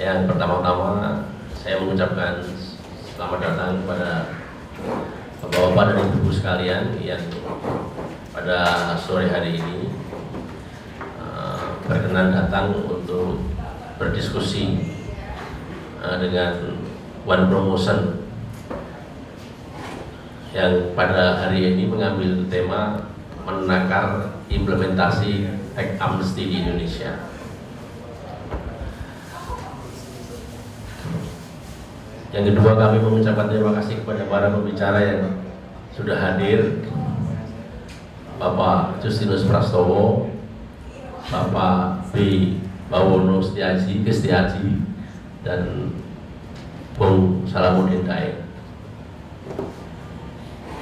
Yang pertama-tama saya mengucapkan selamat datang kepada Bapak-bapak dan Ibu sekalian yang pada sore hari ini berkenan datang untuk berdiskusi dengan One Promotion yang pada hari ini mengambil tema menakar implementasi tax amnesty di Indonesia. Yang kedua, kami mengucapkan terima kasih kepada para pembicara yang sudah hadir, Bapak Justinus Prastowo, Bapak B. Bawono Setiaji, dan Bung Salamuddin Daeng.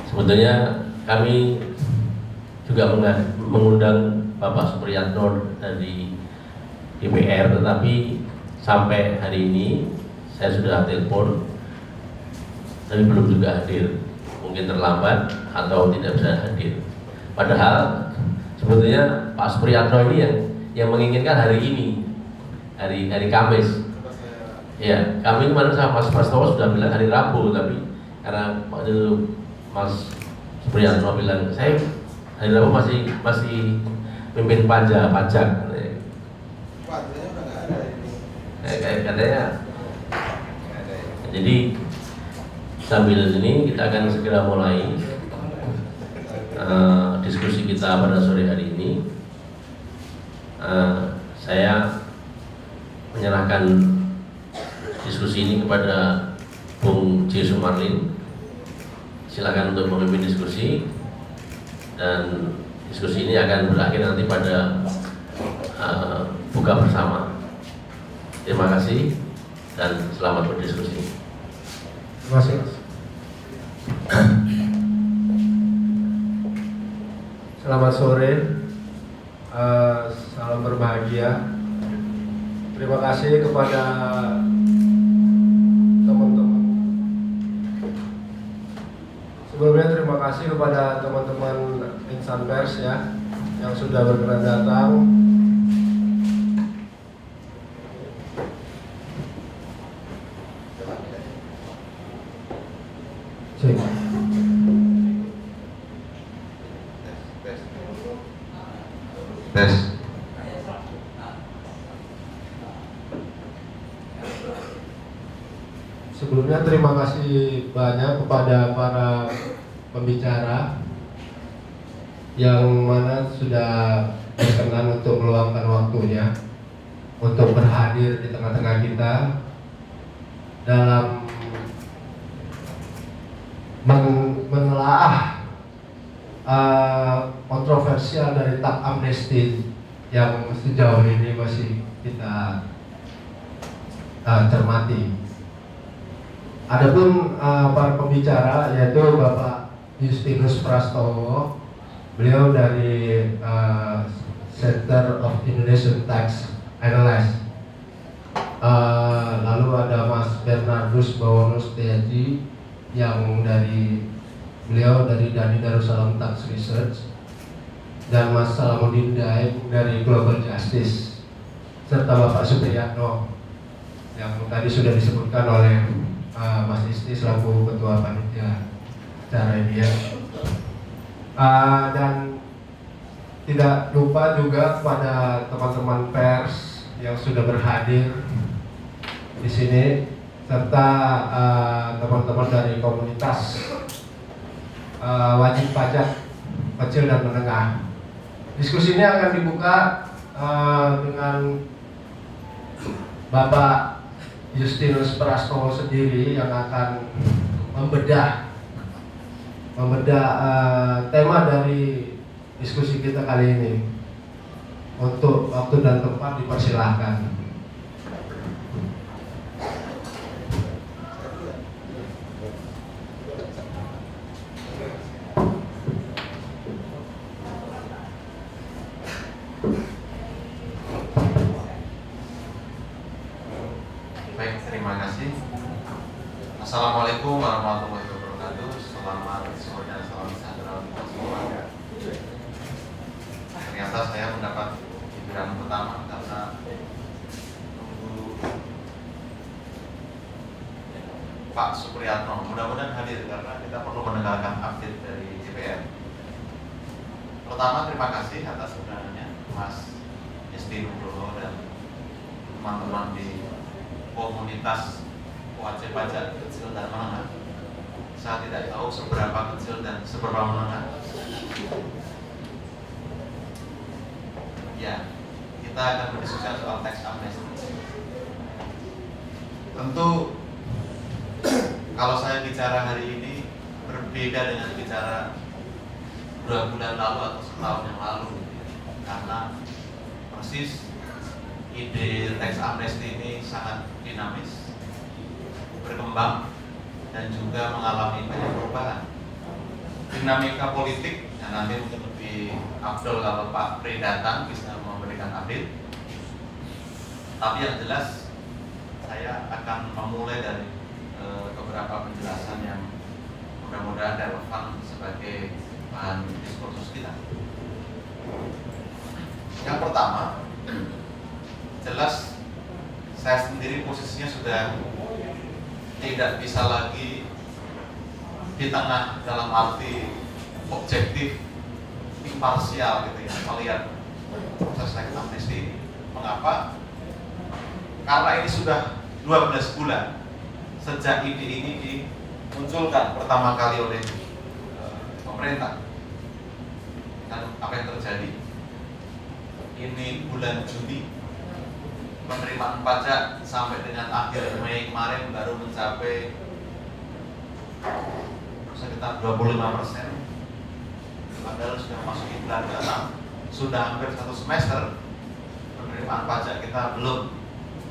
Sebetulnya kami juga mengundang Bapak Supriyatno dari DPR, tetapi sampai hari ini saya sudah telepon, tapi belum juga hadir. Mungkin terlambat atau tidak bisa hadir. Padahal sebetulnya Pak Supriyatno ini yang menginginkan hari ini, hari Kamis. Ya, kami kemarin sama Mas Prastowo sudah bilang hari Rabu, tapi karena waktu Mas Supriyatno bilang saya hari Rabu masih pimpin pajak. Katanya. Jadi sambil ini kita akan segera mulai diskusi kita pada sore hari ini. Saya menyerahkan diskusi ini kepada Bung J. Sumarlin. Silakan untuk memimpin diskusi, dan diskusi ini akan berakhir nanti pada buka bersama. Terima kasih dan selamat berdiskusi. Terima kasih, Mas. Selamat sore, salam berbahagia. Terima kasih kepada teman-teman. Sebelumnya terima kasih kepada teman-teman insan pers ya yang sudah berkenan datang. Tes. Sebelumnya terima kasih banyak kepada para pembicara yang mana sudah berkenan untuk meluangkan waktunya untuk berhadir di tengah-tengah kita dalam menelaah kontroversial dari tax amnesty yang sejauh ini masih kita cermati. Adapun para pembicara yaitu Bapak Justinus Prastowo, beliau dari Center of Indonesian Tax Analyst. Lalu ada Mas Bernardus Bawono Setiaji yang beliau dari Darussalam Tax Research, dan Mas Salamuddin Daeng dari Global Justice, serta Bapak Supriyatno yang tadi sudah disebutkan oleh Mas Isti selaku Ketua Panitia acara ini ya. Dan tidak lupa juga kepada teman-teman pers yang sudah berhadir di sini, serta teman-teman dari komunitas wajib pajak kecil dan menengah. Diskusi ini akan dibuka dengan Bapak Justinus Prastowo sendiri yang akan membedah tema dari diskusi kita kali ini. Untuk waktu dan tempat dipersilahkan. Baik, terima kasih. Assalamualaikum warahmatullahi wabarakatuh. Selamat sore dan salam sejahtera untuk kita semua. Ternyata saya mendapat hiburan pertama karena Pak Supriyatno. Mudah-mudahan hadir karena kita perlu mendengarkan update dari DPR. Pertama, terima kasih atas undangannya Mas Yesti Nugroho dan teman-teman di komunitas wajib pajak kecil dan menengah. Saya tidak tahu seberapa kecil dan seberapa menengah. Ya, kita akan berdiskusi soal tax amnesty. Tentu kalau saya bicara hari ini berbeda dengan bicara 2 bulan lalu atau setahun yang lalu, karena persis ide tax amnesty ini sangat dinamis, berkembang, dan juga mengalami banyak perubahan. Dinamika politik, yang nanti mungkin lebih afdol kalau Pak Pri datang bisa memberikan update. Tapi yang jelas saya akan memulai dari beberapa penjelasan yang mudah-mudahan relevan sebagai bahan diskursus kita. Yang pertama, jelas saya sendiri posisinya sudah tidak bisa lagi di tengah dalam arti objektif imparsial gitu ya melihat proses tax amnesty ini. Mengapa? Karena ini sudah 12 bulan sejak ide ini dimunculkan pertama kali oleh pemerintah. Dan apa yang terjadi? Ini bulan Juni, penerimaan pajak sampai dengan akhir Mei kemarin baru mencapai sekitar 25%. Padahal sudah masuk bulan ke-6, sudah hampir 1 semester penerimaan pajak kita belum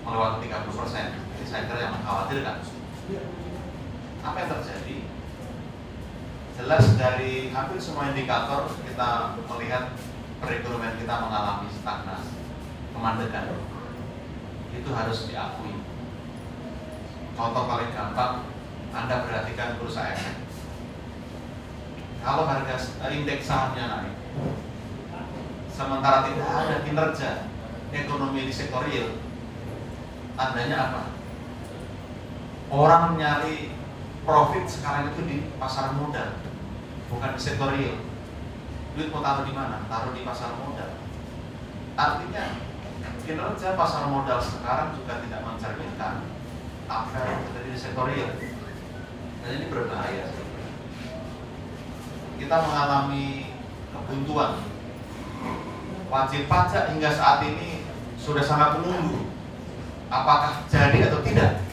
melewati 30%. Jadi saya kira yang mengkhawatirkan. Apa yang terjadi? Jelas dari hampir semua indikator kita melihat perekonomian kita mengalami stagnasi, kemandekan. Itu harus diakui. Contoh paling gampang, Anda perhatikan bursa efek. Kalau harga indeks sahamnya naik, sementara tidak ada kinerja ekonomi di sektor real, tandanya apa? Orang nyari profit sekarang itu di pasar modal, bukan di sektor real. Duit mau taruh di mana? Taruh di pasar modal. Artinya kinerja pasar modal sekarang juga tidak mencerminkan apa yang terjadi di sektor real. Dan ini berbahaya. Kita mengalami kebuntuan. Wajib pajak hingga saat ini sudah sangat menunggu apakah jadi atau tidak.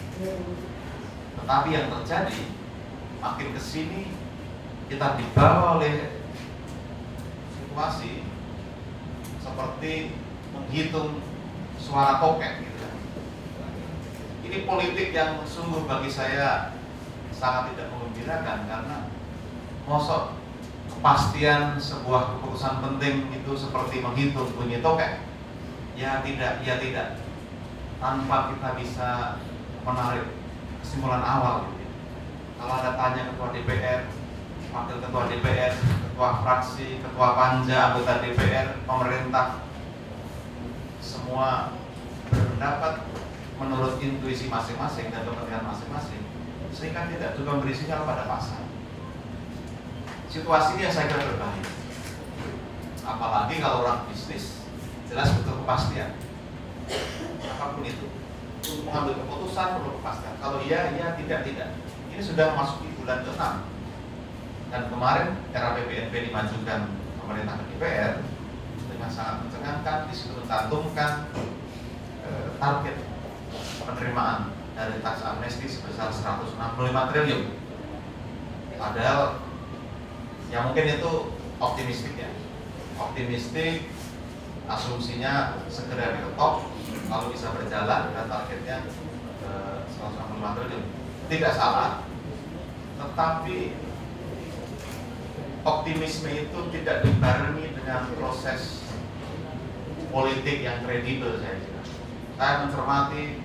Tetapi yang terjadi makin kesini kita dibawa oleh situasi seperti menghitung suara toket gitu. Ini politik yang sungguh bagi saya sangat tidak menggembirakan, karena mosok kepastian sebuah keputusan penting itu seperti menghitung bunyi toket. Ya tidak, tanpa kita bisa menarik kesimpulan awal gitu. Kalau Anda tanya ketua DPR, wakil ketua DPR, ketua fraksi, ketua panja, anggota DPR, pemerintah, semua berpendapat menurut intuisi masing-masing dan kepentingan masing-masing, sehingga tidak juga memberi sinyal pada pasar. Situasi ini yang saya kira berbahaya. Apalagi kalau orang bisnis jelas butuh kepastian. Apapun itu, untuk mengambil keputusan perlu kepastian. Kalau iya, tidak. Ini sudah memasuki bulan ke-6. Dan kemarin RAPBNP dimajukan pemerintah ke DPR dengan sangat mencengangkan. Di situ mencantumkan target penerimaan dari tax amnesty sebesar 165 triliun. Padahal ya mungkin itu optimistik ya. Optimistik, asumsinya segera diketok kalau bisa berjalan dan targetnya 165 triliun. Tidak salah, tetapi optimisme itu tidak dibarengi dengan proses politik yang kredibel saya kira. Saya mencermati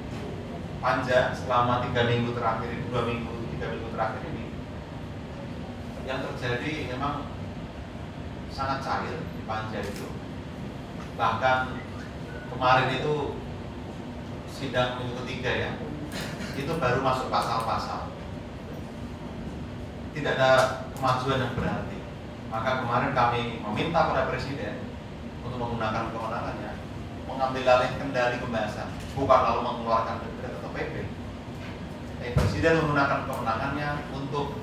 panja selama 3 minggu terakhir ini, 3 minggu terakhir ini, yang terjadi memang sangat cair di panja itu. Bahkan kemarin itu sidang minggu ketiga ya, itu baru masuk pasal-pasal. tidak ada kemajuan yang berarti. Maka kemarin kami meminta pada Presiden untuk menggunakan kewenangannya mengambil alih kendali pembahasan, bukan lalu mengeluarkan dekret atau PP. Presiden menggunakan kewenangannya untuk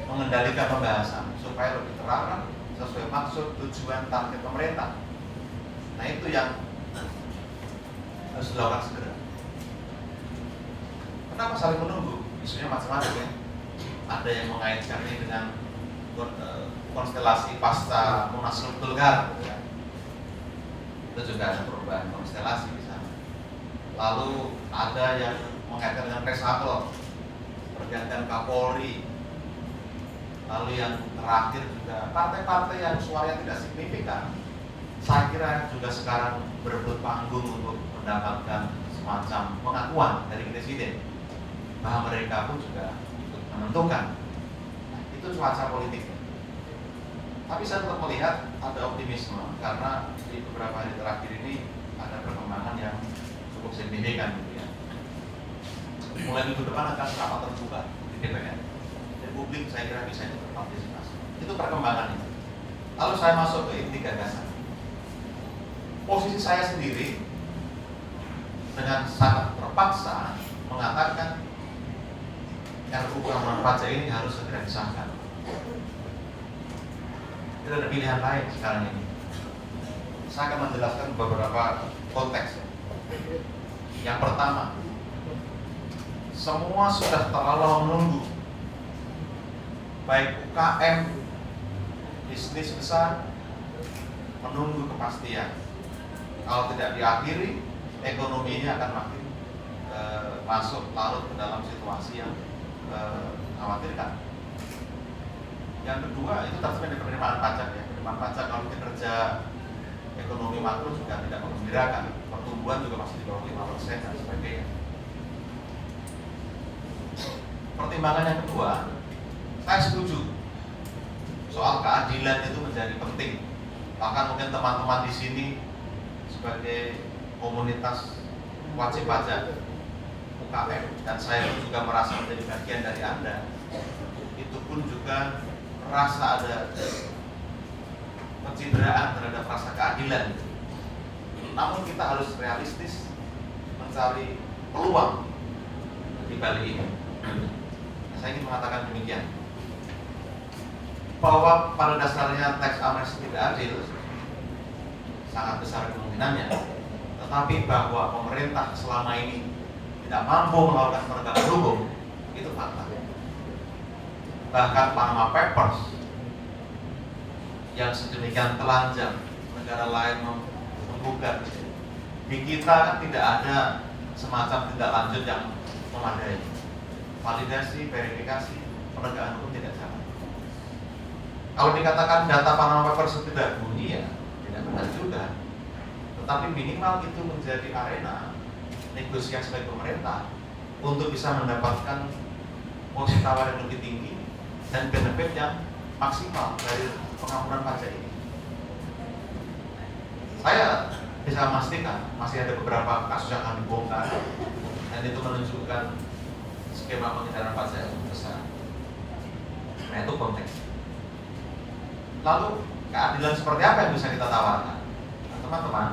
mengendalikan pembahasan supaya lebih terarah sesuai maksud, tujuan, target pemerintah. Nah itu yang harus dilakukan segera. Kenapa saling menunggu? Isunya macam-macam ya. Ada yang mengaitkan ini dengan konstelasi pasca Munaslup Golkar, ya. Itu juga ada perubahan konstelasi di sana. Lalu ada yang mengaitkan dengan reshuffle, pergantian Kapolri. Lalu yang terakhir juga partai-partai yang suaranya tidak signifikan, saya kira juga sekarang berebut panggung untuk mendapatkan semacam pengakuan dari Presiden bahwa mereka pun juga ikut menentukan. Nah, itu cuaca politiknya. Tapi saya tetap melihat ada optimisme karena di beberapa hari terakhir ini ada perkembangan yang cukup signifikan gitu ya. Mulai minggu depan akan rapat terbuka di DPR. Dan publik saya kira bisa ikut berpartisipasi. Itu perkembangan itu. Lalu saya masuk ke inti gagasan. Posisi saya sendiri dengan sangat terpaksa mengatakan RUU pengampunan pajak ini harus segera disahkan. Tidak ada pilihan lain sekarang ini. Saya akan menjelaskan beberapa konteks. Yang pertama, semua sudah terlalu menunggu, baik UKM, bisnis besar, menunggu kepastian. Kalau tidak diakhiri, ekonomi ini akan makin masuk larut ke dalam situasi yang mengkhawatirkan. Yang kedua itu terkait dengan penerimaan pajak ya. Penerimaan pajak kalau kinerja ekonomi makro juga tidak menggembirakan. Pertumbuhan juga masih di bawah 5% dan sebagainya. Pertimbangan yang kedua, saya setuju soal keadilan itu menjadi penting. Bahkan mungkin teman-teman di sini sebagai komunitas wajib pajak UKM dan saya juga merasa menjadi bagian dari Anda, itu pun juga merasa ada pencitraan terhadap rasa keadilan. Namun kita harus realistis mencari peluang di balik ini. Saya ingin mengatakan demikian, bahwa pada dasarnya teks amnesti tidak adil sangat besar kemungkinannya, tetapi bahwa pemerintah selama ini tidak mampu melakukan penegakan hukum itu fakta. Bahkan Panama Papers yang sedemikian telanjang negara lain menggugat, di kita kan tidak ada semacam tindak lanjut yang memadai. Validasi, verifikasi, penegakan hukum tidak jalan. Kalau dikatakan data Panama Papers tidak bunyi ya tidak benar juga. Tetapi minimal itu menjadi arena negosiasi bagi pemerintah untuk bisa mendapatkan posisi tawar yang lebih tinggi dan benefit yang maksimal dari pengampunan pajak ini. Saya bisa memastikan masih ada beberapa kasus yang akan dibongkar dan itu menunjukkan skema pengindaran pajak yang besar. Nah itu konteks. Lalu keadilan seperti apa yang bisa kita tawarkan? Nah, teman-teman,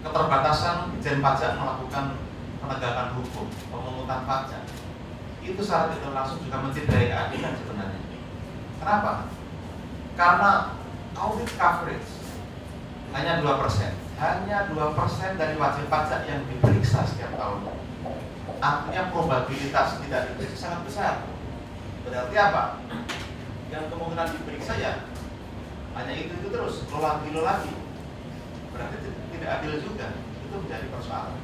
keterbatasan Ditjen Pajak melakukan penegakan hukum, pemungutan pajak, itu secara tidak langsung juga mencederai keadilan sebenarnya. Kenapa? Karena audit coverage hanya 2%, hanya 2% dari wajib pajak yang diperiksa setiap tahun. Artinya probabilitas tidak diperiksa sangat besar. Berarti apa? Yang kemungkinan diperiksa ya hanya itu terus, lo lagi. Berarti tidak adil juga. Itu menjadi persoalan.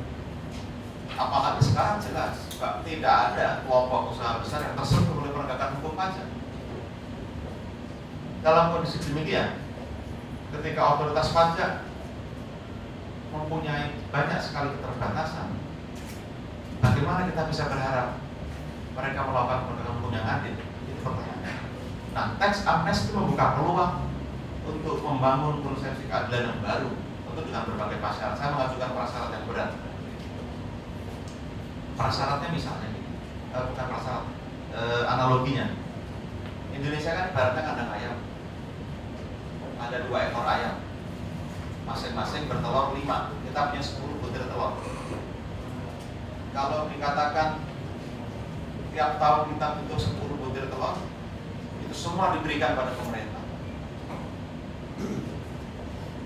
Apalagi sekarang jelas tidak ada kelompok usaha besar yang tersentuh oleh penegakan hukum pajak. Dalam kondisi demikian, ketika otoritas pajak mempunyai banyak sekali keterbatasan, bagaimana kita bisa berharap mereka melakukan penegakan hukum yang adil? Itu pertanyaannya. Nah, teks amnesti membuka peluang untuk membangun konsepsi keadilan yang baru, tentu dengan berbagai prasyarat. Saya mengajukan prasyarat yang berat. Prasyaratnya misalnya, bukan prasyarat, analoginya. Indonesia kan ibaratnya kandang ayam. Ada 2 ekor ayam, masing-masing bertelur 5. Kita punya 10 butir telur. Kalau dikatakan tiap tahun kita butuh 10 butir telur, itu semua diberikan pada pemerintah.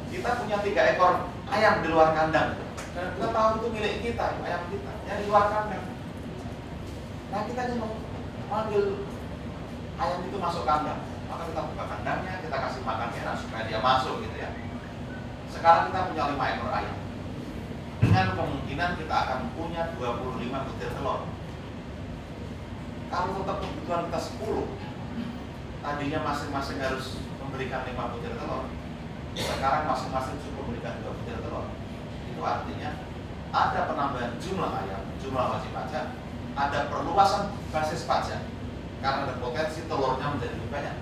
Kita punya 3 ekor ayam di luar kandang, dan kita tahu itu milik kita, ayam kita yang di luar kandang. Nah, kita hanya memanggil ayam itu masuk kandang, maka kita buka kandangnya, kita kasih makan enak supaya dia masuk gitu ya. Sekarang kita punya 5 ekor ayam, dengan kemungkinan kita akan punya 25 butir telur. Kalau tetap kebutuhan kita 10, tadinya masing-masing harus memberikan 5 butir telur, sekarang masing-masing cukup memberikan 2 butir telur. Itu artinya ada penambahan jumlah ayam, jumlah wajib pajak, ada perluasan basis pajak karena ada potensi telurnya menjadi lebih banyak.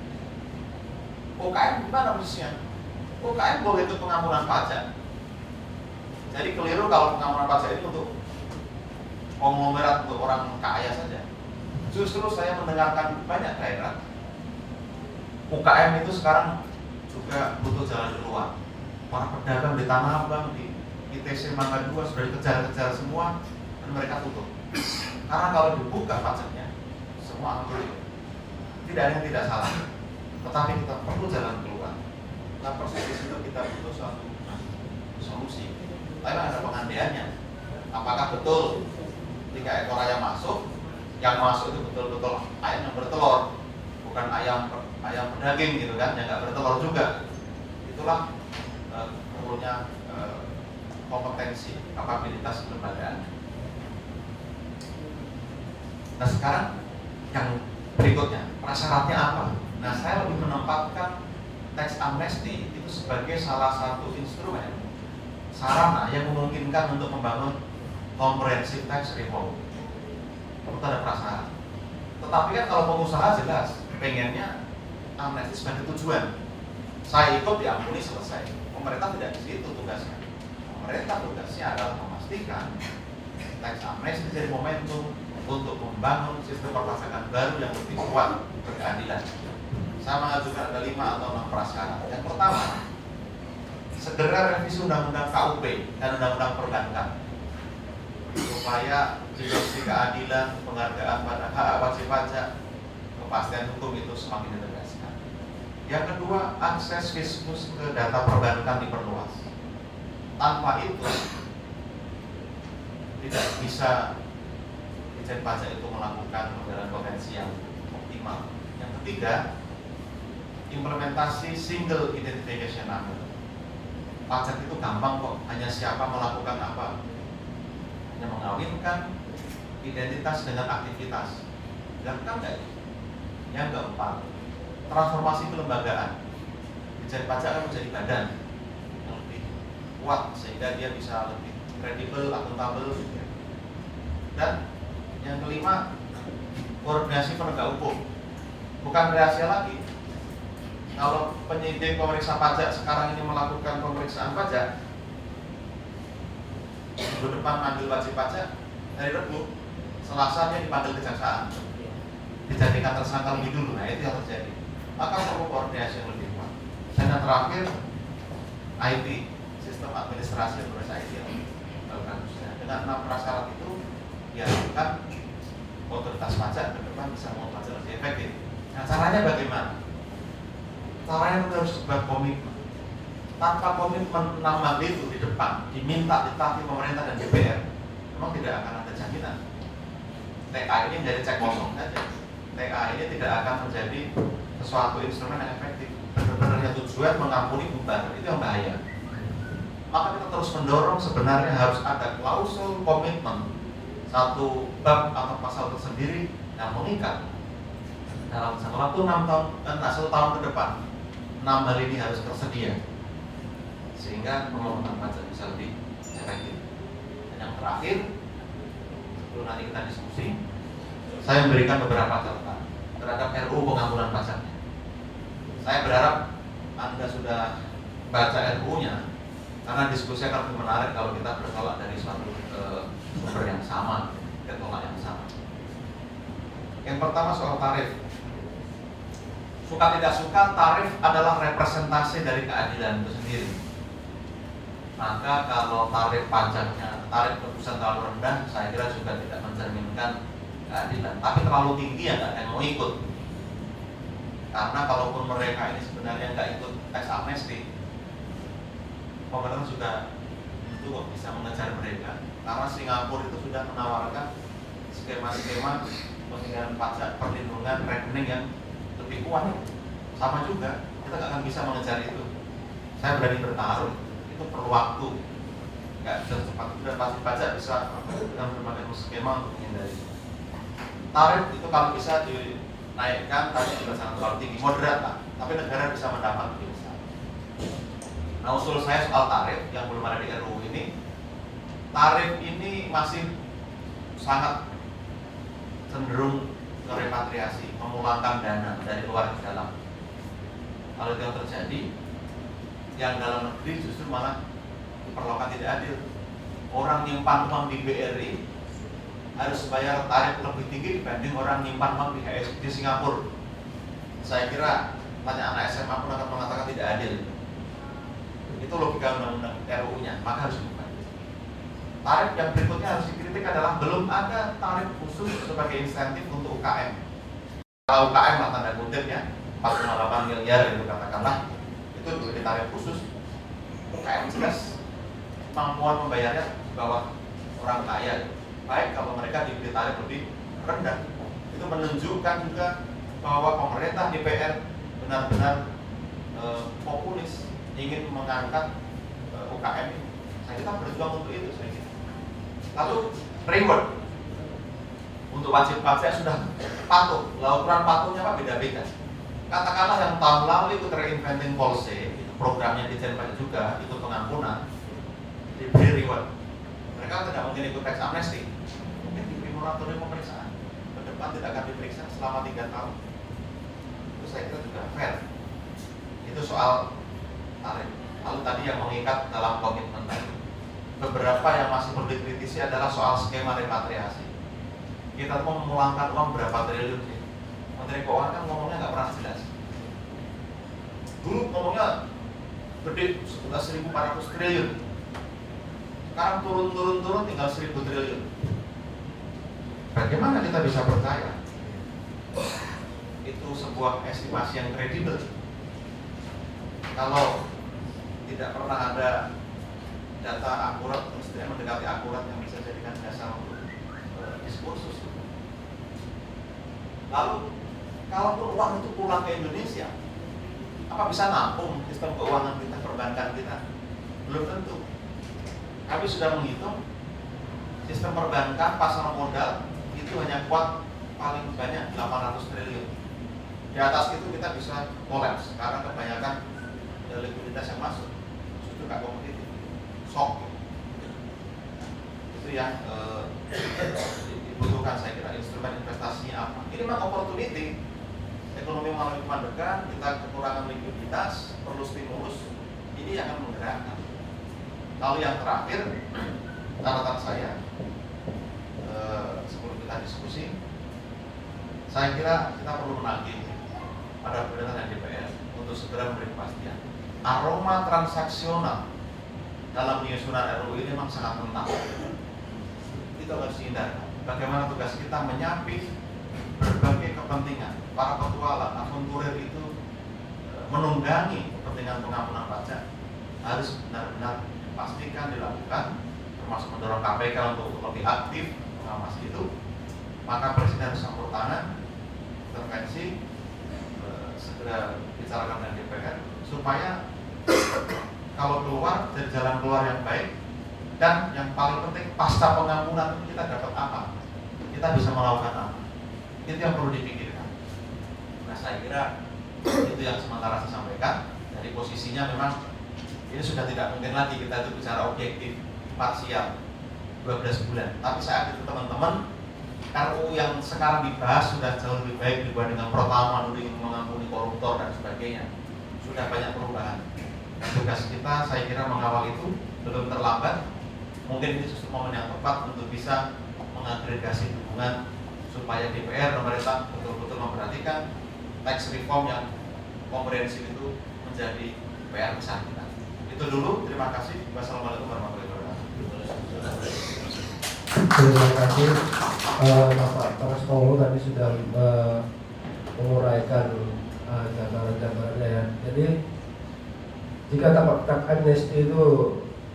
UKM gimana posisinya? UKM boleh ikut pengampunan pajak. Jadi keliru kalau pengampunan pajak itu untuk konglomerat, untuk orang kaya saja. Justru saya mendengarkan banyak daerah UKM itu sekarang juga butuh jalan keluar. Para pedagang di Tanah Abang, di ITC Mangga 2 sudah dikejar-kejar semua dan mereka tutup. Karena kalau dibuka pajaknya, semua ambil. Tidak ada yang tidak salah, tetapi kita perlu jalan keluar. Nah, persis di situ kita butuh suatu solusi. Tapi ada pengandaiannya. Apakah betul 3 ekor ayam masuk? Yang masuk itu betul-betul ayam yang bertelur, bukan ayam pedaging gitu kan, yang nggak bertelur juga. Itulah perlunya kompetensi, kapabilitas kelembagaan. Nah, sekarang yang berikutnya, prasyaratnya apa? Nah, saya lebih menempatkan tax amnesty itu sebagai salah satu instrumen sarana yang memungkinkan untuk membangun comprehensive tax reform. Itu ada prasyarat. Tetapi kan kalau pengusaha jelas pengennya amnesti sebagai tujuan. Saya ikut diampuni selesai. Pemerintah tidak di situ tugasnya. Pemerintah tugasnya adalah memastikan tax amnesty jadi momentum untuk membangun sistem perpajakan baru yang lebih kuat, berkeadilan. Saya mengajukan ada 5 atau 6 prasyarat. Yang pertama, segera revisi undang-undang KUP dan undang-undang perbankan supaya dimensi keadilan, penghargaan pada hak wajib pajak, kepastian hukum itu semakin ditegaskan. Yang kedua, akses fiskus ke data perbankan diperluas. Tanpa itu tidak bisa Dijen Pajak itu melakukan pembelaan potensi yang optimal. Yang ketiga, implementasi single identification number. Pajak itu gampang kok, hanya siapa melakukan apa, hanya mengawinkan identitas dengan aktivitas. Gampang nggak? Yang keempat, transformasi kelembagaan. Dijen Pajak akan menjadi badan yang lebih kuat sehingga dia bisa lebih kredibel, akuntabel. Dan yang kelima, koordinasi penegak hukum. Bukan rahasia lagi. Kalau penyidik pemeriksa pajak sekarang ini melakukan pemeriksaan pajak, minggu depan ambil wajib pajak, hari Rabu, Selasanya dipanggil kejaksaan, dijadikan tersangka lebih dulu. Nah, itu yang terjadi. Maka perlu koordinasi yang lebih kuat. Dan yang terakhir, IT, sistem administrasi berbasis IT yang bagus. Dengan 6 prasyarat itu diharapkan otoritas pajak ke depan bisa mengoperasi lebih efektif. Nah, caranya bagaimana? Caranya kita harus buat komitmen. Tanpa komitmen 6 hal itu di depan, diminta ditaati pemerintah dan DPR, memang tidak akan ada jaminan. TA ini menjadi cek kosong saja. TA ini tidak akan menjadi sesuatu instrumen yang efektif. Benar-benarnya tujuan mengampuni beban, itu yang bahaya. Maka kita terus mendorong sebenarnya harus ada klausul komitmen, satu bab atau pasal tersendiri yang mengikat dalam satu waktu 1 tahun ke depan 6 hal ini harus tersedia sehingga pemotongan pajak bisa lebih efektif. Dan yang terakhir, sebelum nanti kita diskusi, saya memberikan beberapa catatan terhadap RUU pengampunan pajaknya. Saya berharap Anda sudah baca RUU-nya karena diskusi akan lebih menarik kalau kita bertolak dari suatu sumber yang sama, bertolak yang sama. Yang Yang pertama soal tarif. Suka tidak suka, tarif adalah representasi dari keadilan itu sendiri. Maka kalau tarif pajaknya, tarif tebusan terlalu rendah, saya kira juga tidak mencerminkan keadilan. Tapi terlalu tinggi ya nggak ada yang mau ikut. Karena kalaupun mereka ini sebenarnya nggak ikut tax amnesty, pemerintah juga itu kok bisa mengejar mereka. Karena Singapura itu sudah menawarkan skema-skema peningkatan pajak perlindungan rekening yang lebih kuat. Sama juga, kita nggak akan bisa mengejar itu. Saya berani bertaruh, itu perlu waktu. Nggak bisa cepat, dan pasti pajak bisa dengan berbagai skema untuk menghindari. Tarif itu kalau bisa dinaikkan, tapi juga jangan terlalu tinggi, moderat lah. Tapi negara bisa mendapat lebih besar. Nah, usul saya soal tarif yang belum ada di RUU ini, tarif ini masih sangat cenderung ke repatriasi, memulangkan dana dari luar ke dalam. Kalau itu yang terjadi, yang dalam negeri justru malah diperlakukan tidak adil. Orang nyimpan uang di BRI harus bayar tarif lebih tinggi dibanding orang nyimpan uang di Singapura. Saya kira tanya anak SMA pun akan mengatakan tidak adil. Itu logika undang-undang RUU-nya, maka harus diubah. Tarif yang berikutnya harus dikritik adalah belum ada tarif khusus sebagai insentif untuk UKM. Kalau UKM lah tanda kutip ya, 4,8 miliar itu katakanlah, itu diberi tarif khusus. UKM jelas kemampuan membayarnya di bawah orang kaya. Baik kalau mereka diberi tarif lebih rendah. Itu menunjukkan juga bahwa pemerintah DPR benar-benar populis ingin mengangkat UKM ini. Kita berjuang untuk itu saya kira. Lalu reward untuk wajib pajak sudah patuh. Lalu ukuran patuhnya apa beda-beda. Katakanlah yang tahun lalu ikut reinventing policy, itu programnya Ditjen Pajak juga, itu pengampunan, diberi reward. Mereka tidak mungkin ikut tax amnesty, mungkin diberi moratorium pemeriksaan. Ke depan tidak akan diperiksa selama 3 tahun. Itu saya kira juga fair. Itu soal tarif. Lalu tadi yang mengikat dalam komitmen tadi. Beberapa yang masih perlu dikritisi adalah soal skema repatriasi. Kita mau memulangkan uang berapa triliun sih? Menteri Keuangan kan ngomongnya nggak pernah jelas. Dulu ngomongnya gede, 1.400 triliun. Sekarang turun tinggal 1.000 triliun. Bagaimana kita bisa percaya itu sebuah estimasi yang kredibel kalau tidak pernah ada data akurat, mestinya mendekati akurat yang bisa jadikan dasar untuk diskursus. Lalu, kalaupun uang itu pulang ke Indonesia, apa bisa nampung sistem keuangan kita, perbankan kita? Belum tentu. Kami sudah menghitung sistem perbankan, pasar modal itu hanya kuat paling banyak 800 triliun. Di atas itu kita bisa kolaps karena kebanyakan likuiditas yang masuk itu nggak kompetitif, shock. Itu yang dibutuhkan saya kira. Instrumen investasinya apa? Ini memang opportunity. Ekonomi mengalami kemandekan, kita kekurangan likuiditas, perlu stimulus. Ini yang akan menggerakkan. Lalu yang terakhir, catatan saya sebelum kita diskusi, saya kira kita perlu menagih pada pemerintah dan DPR untuk segera memberi kepastian. Aroma transaksional dalam penyusunan RUU ini memang sangat kental. Itu harus dihindarkan. Bagaimana tugas kita menyapi berbagai kepentingan. Para petualang, akunturir itu menunggangi kepentingan pengampunan pajak harus benar-benar dipastikan dilakukan, termasuk mendorong KPK untuk lebih aktif mengawasi itu. Maka Presiden harus campur tangan, intervensi, segera bicarakan dengan DPR supaya kalau keluar dari jalan keluar yang baik, dan yang paling penting pasca pengampunan kita dapat apa, kita bisa melakukan apa, itu yang perlu dipikirkan. Nah saya kira itu yang sementara saya sampaikan. Dari posisinya memang ini sudah tidak mungkin lagi kita itu bicara objektif, parsial 12 bulan. Tapi saat itu teman-teman, RUU yang sekarang dibahas sudah jauh lebih baik dibandingkan pertama dulu mengampuni koruptor dan sebagainya. Sudah banyak perubahan. Dan tugas kita saya kira mengawal itu belum terlambat. Mungkin ini justru momen yang tepat untuk bisa mengagregasi dukungan supaya DPR dan pemerintah betul-betul memperhatikan tax reform yang komprehensif itu menjadi PR besar kita. Itu dulu, terima kasih. Wassalamualaikum warahmatullahi wabarakatuh. Terima kasih Bapak Prastowo tadi sudah menguraikan gambaran-gambarannya ya. Jadi jika tax amnesty itu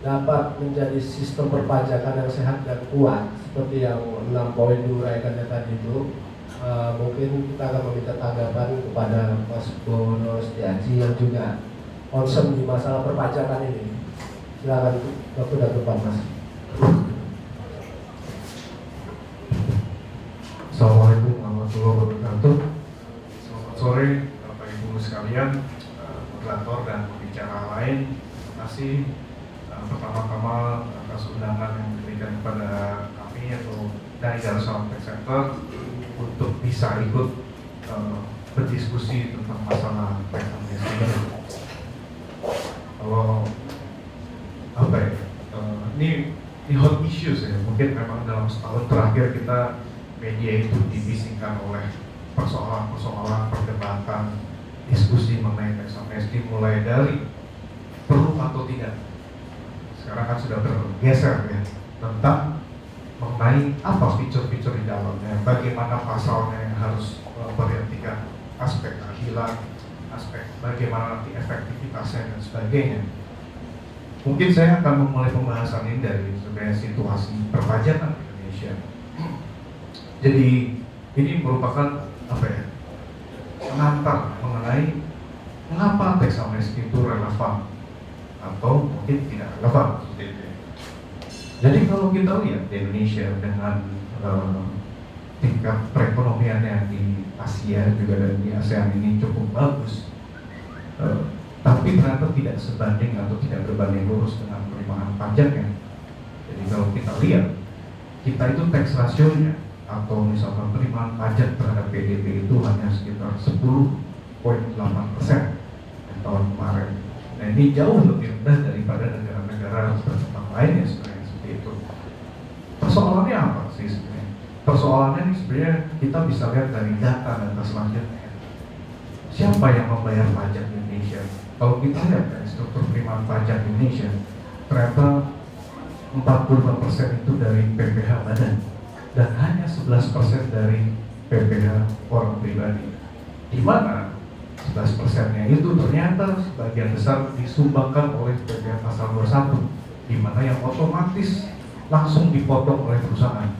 dapat menjadi sistem perpajakan yang sehat dan kuat seperti yang 6 poin diuraikannya tadi itu, mungkin kita akan meminta tanggapan kepada Mas Bowono Setiaji yang juga concern di masalah perpajakan ini. Silakan waktu dan tempat Mas. Assalamualaikum warahmatullahi wabarakatuh. Selamat sore Bapak Ibu sekalian, moderator dan pembicara lain. Terima kasih pertama-tama atas undangan yang diberikan kepada kami atau dari Darussalam Tax Center untuk bisa ikut berdiskusi tentang masalah tax amnesty ini. Kalau apa ya, ini hot issues ya. Mungkin memang dalam setahun terakhir kita media itu dibisingkan oleh persoalan-persoalan perdebatan diskusi mengenai tax amnesty, mulai dari perlu atau tidak. Sekarang kan sudah bergeser ya tentang mengenai apa fitur-fitur di dalamnya, bagaimana pasalnya yang harus memperhatikan aspek keadilan, aspek bagaimana nanti efektivitasnya dan sebagainya. Mungkin saya akan memulai pembahasan ini dari sebenarnya situasi perpajakan di Indonesia. Jadi ini merupakan apa ya, pengantar mengenai mengapa tax amnesty itu relevan atau mungkin tidak relevan. Jadi kalau kita lihat di Indonesia dengan tingkat perekonomiannya di Asia juga dan di ASEAN ini cukup bagus, tapi ternyata tidak sebanding atau tidak berbanding lurus dengan penerimaan pajaknya. Jadi kalau kita lihat, kita itu tax rasionya atau misalkan penerimaan pajak terhadap PDB itu hanya sekitar 10,8% tahun kemarin. Nah ini jauh lebih rendah daripada negara-negara berkembang lainnya sebenarnya seperti itu. Persoalannya apa sih sebenarnya? Persoalannya ini sebenarnya kita bisa lihat dari data selanjutnya. Siapa yang membayar pajak di Indonesia? Kalau kita lihat dari struktur penerimaan pajak di Indonesia, ternyata 45% itu dari PPh badan dan hanya 11% dari PPh orang pribadi. Di mana 11%-nya itu ternyata sebagian besar disumbangkan oleh PPh pasal 21, di mana yang otomatis langsung dipotong oleh perusahaan.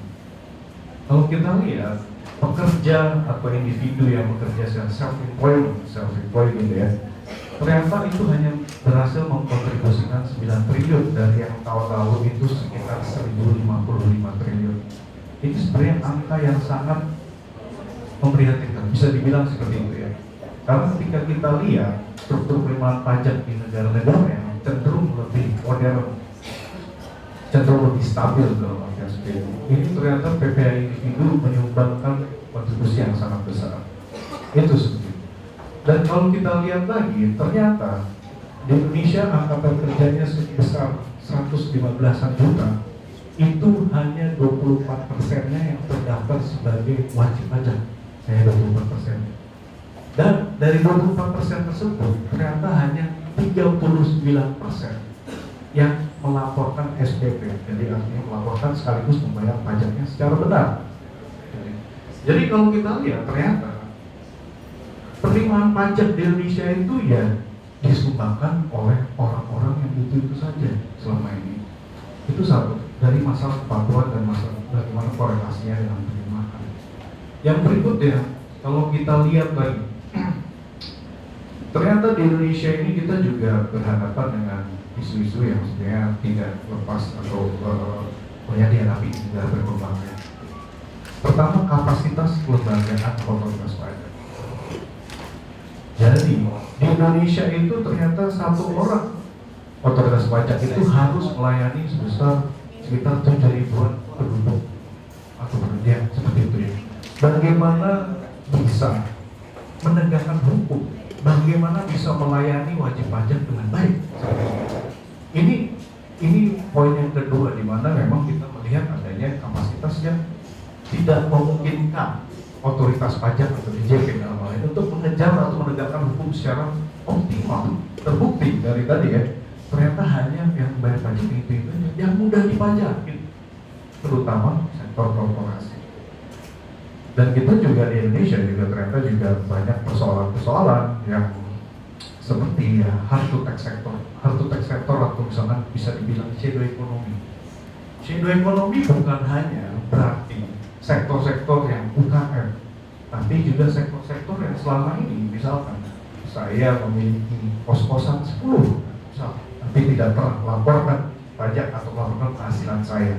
Kalau kita lihat pekerja atau individu yang bekerja secara self-employed gitu ya, ternyata itu hanya berhasil mengkontribusikan 9 triliun dari yang tahun lalu itu sekitar 1.055 triliun. Ini sebenarnya angka yang sangat memprihatinkan, bisa dibilang seperti itu ya. Karena ketika kita lihat struktur penerimaan pajak di negara-negara yang cenderung lebih modern, cenderung lebih stabil dalam artian seperti itu, ini ternyata PPh individu menyumbangkan kontribusi yang sangat besar. Itu seperti itu. Dan kalau kita lihat lagi, ternyata di Indonesia angkatan kerjanya sebesar 115-an juta, itu hanya 24%-nya yang terdaftar sebagai wajib pajak. Saya 24%. Dan dari 24% tersebut, ternyata hanya 39% yang melaporkan SPP. Jadi artinya melaporkan sekaligus membayar pajaknya secara benar. Jadi kalau kita lihat, ternyata penerimaan pajak di Indonesia itu ya disumbangkan oleh orang-orang yang itu saja selama ini. Itu satu dari masalah kepatuhan dan masalah bagaimana korelasinya dengan penerimaan. Yang berikutnya, kalau kita lihat lagi, ternyata di Indonesia ini kita juga berhadapan dengan isu-isu yang sebenarnya tidak lepas atau banyak dihadapi di negara berkembang. Pertama, kapasitas kelembagaan otoritas pajak. Jadi di Indonesia itu ternyata satu orang otoritas pajak itu harus melayani sebesar sekitar 7.000-an penduduk atau penduduk seperti itu ya. Bagaimana bisa menegakkan hukum? Bagaimana bisa melayani wajib pajak dengan baik? Ini poin yang kedua di mana memang kita melihat adanya kapasitas yang tidak memungkinkan otoritas pajak atau DJP dalam hal ini untuk mengejar atau menegakkan hukum secara optimal. Terbukti dari tadi ya, ternyata hanya yang bayar pajak itu yang mudah dipajakin, terutama sektor korporasi. Dan kita juga di Indonesia juga ternyata juga banyak persoalan-persoalan yang seperti ya hard to tax sector atau misalkan bisa dibilang shadow ekonomi. Shadow ekonomi bukan hanya berarti sektor-sektor yang UKM, tapi juga sektor-sektor yang selama ini misalkan saya memiliki kos-kosan 10 tapi tidak terlaporkan pajak atau melaporkan penghasilan saya.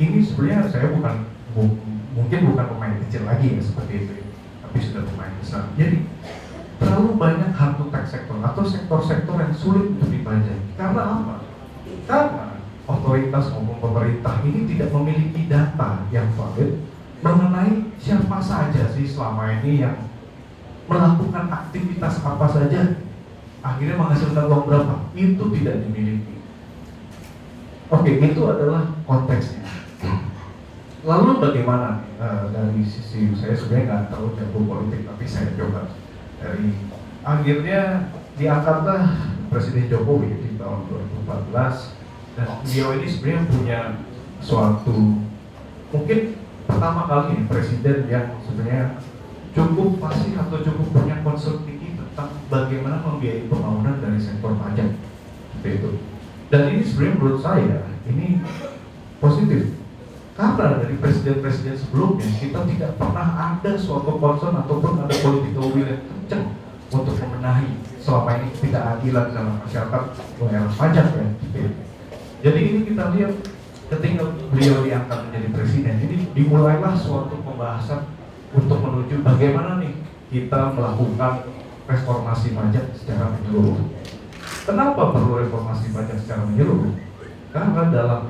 Ini sebenarnya saya mungkin bukan pemain kecil lagi ya seperti itu, tapi sudah pemain besar. Jadi terlalu banyak hard to tax sektor atau sektor-sektor yang sulit untuk dipajak. Karena apa? Karena otoritas maupun pemerintah ini tidak memiliki data yang valid mengenai siapa saja sih selama ini yang melakukan aktivitas apa saja akhirnya menghasilkan uang berapa, itu tidak dimiliki. Oke, itu adalah konteksnya. Lalu bagaimana dari sisi saya sebenarnya nggak tahu jago politik, tapi saya coba dari akhirnya diangkatlah Presiden Jokowi di tahun 2014. Dan beliau ini sebenarnya punya suatu mungkin pertama kali presiden yang sebenarnya cukup fasih atau cukup punya konsep tinggi tentang bagaimana membiayai pembangunan dari sektor pajak seperti itu. Dan ini sebenarnya menurut saya ini positif karena dari presiden-presiden sebelumnya kita tidak pernah ada suatu concern ataupun ada political will yang kencang untuk membenahi selama ini ketidakadilan dalam masyarakat pembayaran pajak ya. Jadi ini kita lihat ketika beliau diangkat menjadi presiden, ini dimulailah suatu pembahasan untuk menuju bagaimana nih kita melakukan reformasi pajak secara menyeluruh. Kenapa perlu reformasi pajak secara menyeluruh? Karena dalam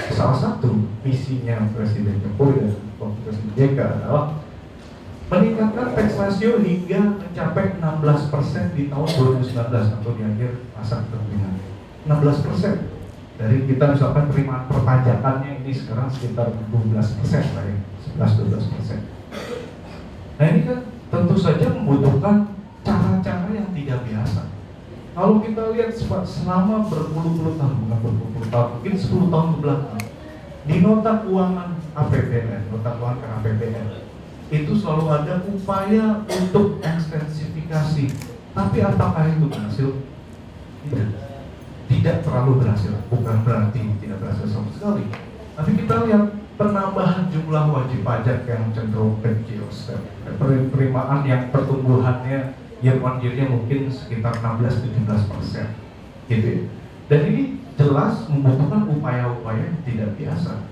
salah satu misinya Presiden Jokowi dan Presiden JK adalah meningkatkan tax ratio hingga mencapai 16% di tahun 2019 atau di akhir masa kepemimpinan. 16%. Dari kita misalkan penerimaan perpajakannya ini sekarang sekitar 12% lah ya, 11-12%. Nah ini kan tentu saja membutuhkan cara-cara yang tidak biasa. Kalau kita lihat selama berpuluh-puluh tahun, bukan berpuluh-puluh tahun, mungkin 10 tahun ke belakang, di nota keuangan APBN, nota keuangan APBN, itu selalu ada upaya untuk ekstensifikasi. Tapi apakah itu berhasil? Tidak terlalu berhasil, bukan berarti tidak berhasil sama sekali. Tapi kita lihat penambahan jumlah wajib pajak yang cenderung kecil, penerimaan yang pertumbuhannya year on year-nya mungkin sekitar 16-17%, gitu ya. Dan ini jelas membutuhkan upaya-upaya yang tidak biasa.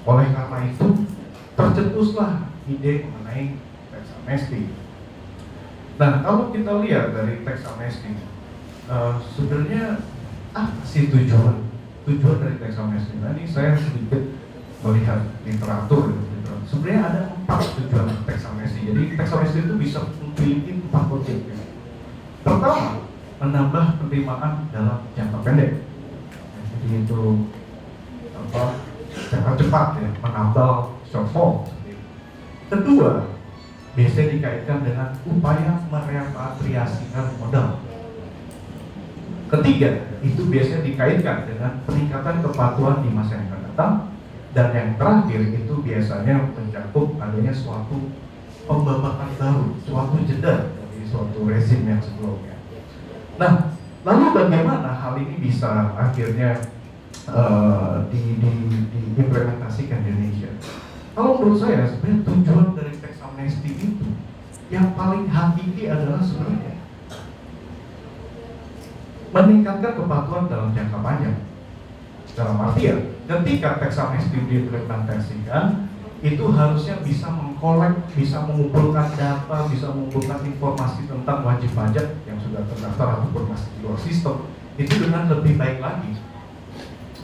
Oleh karena itu tercetuslah ide mengenai tax amnesty. Nah, kalau kita lihat dari tax amnesty, sebenarnya apa sih tujuan dari tax amnesty? Nah, ini saya sedikit melihat literatur. Sebenarnya ada 4 tujuan tax amnesty. Jadi tax amnesty itu bisa memiliki 4 objektif. Pertama, menambah penerimaan dalam jangka pendek. Jadi itu jangka cepat ya, menambal shortfall. Kedua, biasanya dikaitkan dengan upaya merepatriasikan modal. Ketiga, itu biasanya dikaitkan dengan peningkatan kepatuhan di masa yang akan datang. Dan yang terakhir itu biasanya mencakup adanya suatu pembabakan baru, suatu jeda dari suatu rezim yang sebelumnya. Nah, lalu bagaimana hal ini bisa akhirnya diimplementasikan di Indonesia? Kalau menurut saya sebenarnya tujuan dari tax amnesty itu yang paling hakiki adalah sebenarnya meningkatkan kepatuhan dalam jangka panjang. Dalam artian, ketika tax amnesty diimplementasikan, itu harusnya bisa mengkolek, bisa mengumpulkan data, bisa mengumpulkan informasi tentang wajib pajak yang sudah terdaftar ataupun masih di luar sistem, itu dengan lebih baik lagi.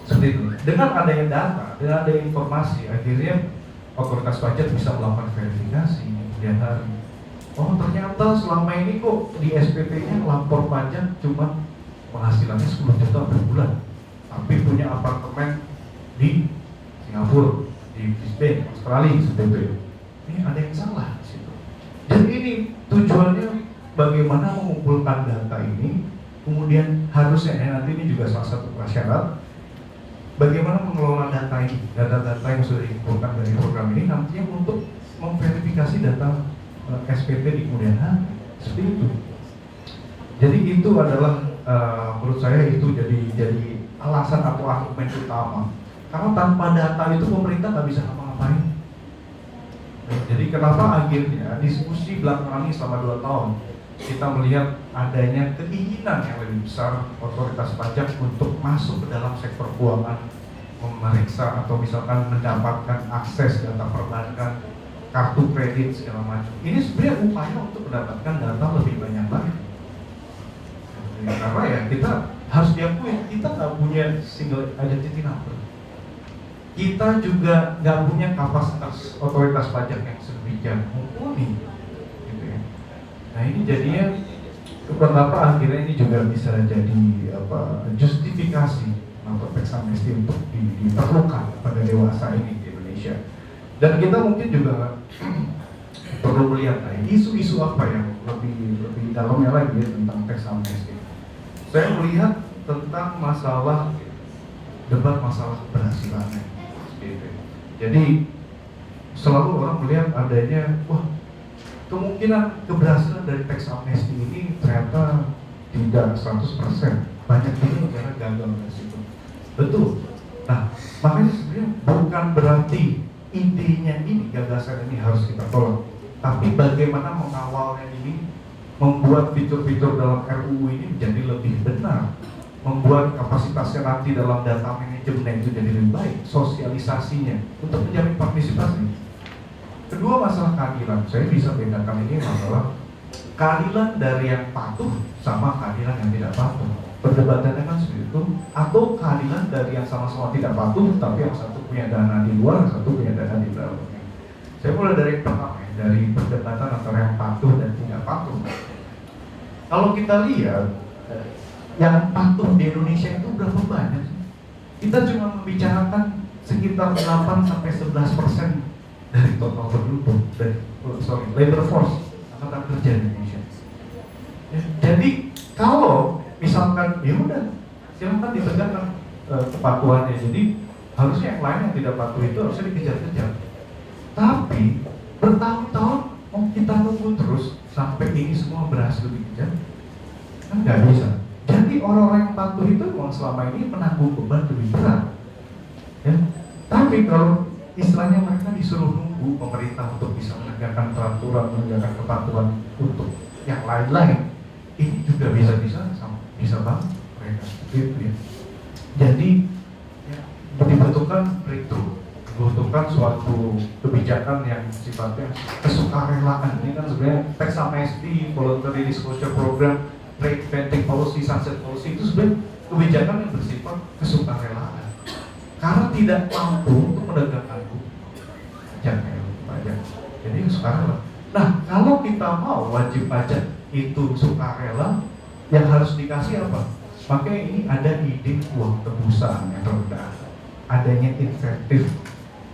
Seperti itu. Dengan adanya data, dengan adanya informasi, akhirnya otoritas pajak bisa melakukan verifikasi kemudian hari. Oh, ternyata selama ini kok di SPT-nya lapor pajak cuma penghasilannya 10 juta per bulan, tapi punya apartemen di Singapura, di di Brisbane, Australia seperti itu. Ini ada yang salah di situ. Jadi ini tujuannya bagaimana mengumpulkan data ini, kemudian harusnya nanti ini juga salah satu prasyarat bagaimana mengelola data ini, data-data yang sudah dikumpulkan dari program ini nantinya untuk memverifikasi data SPT di kemudian hari, seperti itu. Jadi itu adalah menurut saya itu jadi alasan atau argumen utama. Karena tanpa data itu pemerintah nggak bisa ngapa-ngapain. Jadi kenapa akhirnya diskusi belakangan ini selama 2 tahun kita melihat adanya keinginan yang lebih besar otoritas pajak untuk masuk ke dalam sektor keuangan, memeriksa atau misalkan mendapatkan akses data perbankan, kartu kredit segala macam. Ini sebenarnya upaya untuk mendapatkan data lebih banyak lagi. Karena ya kita harus diakui kita nggak punya single identity number. Kita juga nggak punya kapasitas otoritas pajak yang sedemikian mumpuni, gitu ya. Nah ini jadinya kenapa akhirnya ini juga bisa jadi justifikasi atau tax amnesty untuk diperlukan pada dewasa ini di Indonesia. Dan kita mungkin juga perlu melihat isu-isu apa yang lebih dalamnya lagi ya, tentang tax amnesty. Saya melihat tentang debat masalah keberhasilannya. Jadi selalu orang melihat adanya kemungkinan keberhasilan dari tax amnesty ini ternyata tidak 100%. Banyak juga negara gagal dari situ. Betul. Nah, makanya sebenarnya bukan berarti intinya ini, gagasan ini harus kita tolak, tapi bagaimana mengawalnya ini, membuat fitur-fitur dalam RUU ini menjadi lebih benar, membuat kapasitasnya nanti dalam data manajemen itu jadi lebih baik, sosialisasinya untuk menjamin partisipasi. Kedua, masalah keadilan. Saya bisa bedakan ini masalah keadilan dari yang patuh sama keadilan yang tidak patuh. Perdebatannya kan seperti itu. Atau keadilan dari yang sama-sama tidak patuh, tapi yang satu punya dana di luar, yang satu punya dana di dalam. Saya mulai dari yang pertama, dari perdebatan antara yang patuh dan tidak patuh. Kalau kita lihat yang patuh di Indonesia itu berapa banyak? Kita cuma membicarakan sekitar 8-11% dari total penduduk, labor force, angkatan kerja di Indonesia. Jadi kalau misalkan ya udah, silakan ditegakkan kepatuhannya. Jadi harusnya yang lain yang tidak patuh itu harusnya dikejar-kejar. Tapi bertahun-tahun mau kita nunggu terus sampai ini semua berhasil dikejar, kan nggak bisa. Jadi orang-orang yang patuh itu memang selama ini menanggung beban lebih berat. Ya. Tapi kalau istilahnya mereka disuruh nunggu pemerintah untuk bisa menegakkan peraturan, menegakkan kepatuhan untuk yang lain-lain, ini juga bisa banget mereka gitu ya. Jadi ya, dibutuhkan breakthrough, dibutuhkan suatu kebijakan yang sifatnya kesukarelaan. Ini kan sebenarnya tax amnesty, voluntary disclosure program, preventing policy, sunset policy itu sebenarnya kebijakan yang bersifat kesukarelaan karena tidak mampu untuk menegakkan pajak. Jadi sukarela. Nah, kalau kita mau wajib pajak itu sukarela, yang harus dikasih apa? Makanya ini ada ide uang tebusan yang rendah, adanya insentif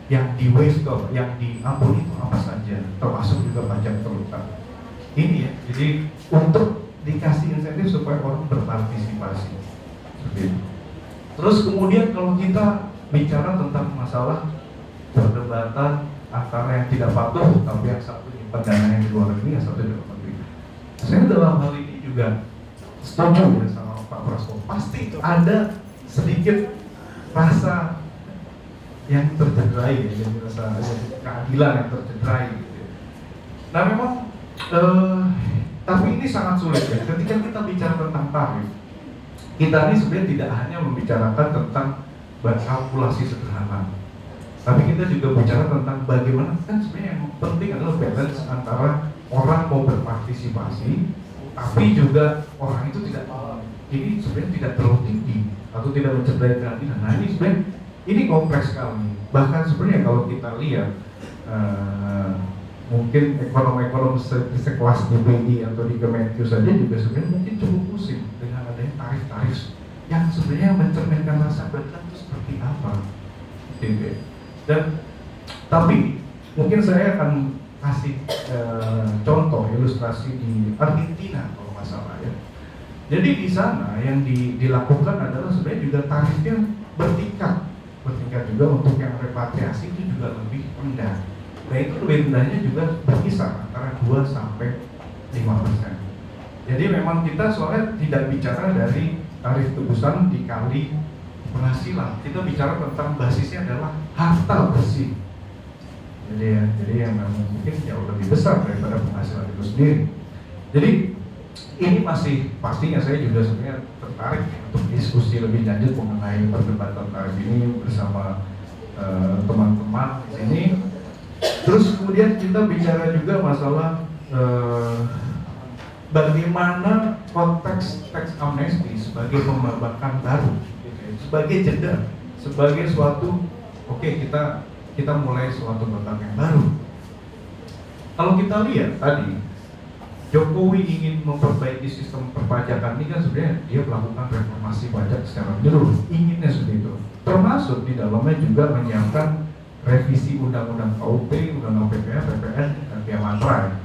yang di waive, yang diampuni itu apa saja, termasuk juga pajak terutama. Ini ya, jadi untuk dikasih insentif supaya orang berpartisipasi. Terus kemudian kalau kita bicara tentang masalah perdebatan antara yang tidak patuh tapi yang satu nyimpan dananya di luar negeri, yang satu di dalam negeri. Saya dalam hal ini juga setuju ya sama Pak Prasto. Pasti ada sedikit rasa yang tercederai, ya, rasa keadilan yang tercederai. Gitu. Nah memang tapi ini sangat sulit ya. Ketika kita bicara tentang tarif, kita ini sebenarnya tidak hanya membicarakan tentang kalkulasi sederhana, tapi kita juga bicara tentang bagaimana, kan sebenarnya yang penting adalah balance antara orang mau berpartisipasi, tapi juga orang itu tidak, ini sebenarnya tidak terlalu tinggi atau tidak mencederai keadilan. Nah ini sebenarnya ini kompleks sekali. Bahkan sebenarnya kalau kita lihat mungkin ekonom-ekonom sekelas DPI atau di Kemenkyu saja juga sebenarnya mungkin cukup pusing dengan adanya tarif-tarif yang sebenarnya mencerminkan rasa keadilan itu seperti apa. Dan Tapi mungkin saya akan kasih contoh ilustrasi di Argentina kalau nggak salah ya. Jadi di sana yang dilakukan adalah sebenarnya juga tarifnya bertingkat juga untuk yang repatriasi itu juga lebih rendah. Nah itu lebih rendahnya juga berkisar antara 2 sampai 5%. Jadi memang kita soalnya tidak bicara dari tarif tebusan dikali penghasilan, kita bicara tentang basisnya adalah harta bersih. Jadi yang mungkin jauh lebih besar daripada penghasilan itu sendiri. Jadi ini masih pastinya saya juga sebenarnya tertarik untuk diskusi lebih lanjut mengenai perdebatan tarif ini bersama teman-teman di sini. Terus kemudian kita bicara juga masalah bagaimana konteks tax amnesty sebagai pembabakan baru, sebagai jeda, sebagai suatu kita mulai suatu babak yang baru. Kalau kita lihat tadi Jokowi ingin memperbaiki sistem perpajakan ini kan sebenarnya dia melakukan reformasi pajak secara menyeluruh, inginnya seperti itu. Termasuk di dalamnya juga menyiapkan revisi undang-undang KUP, undang-undang PPN, dan Bea Matra.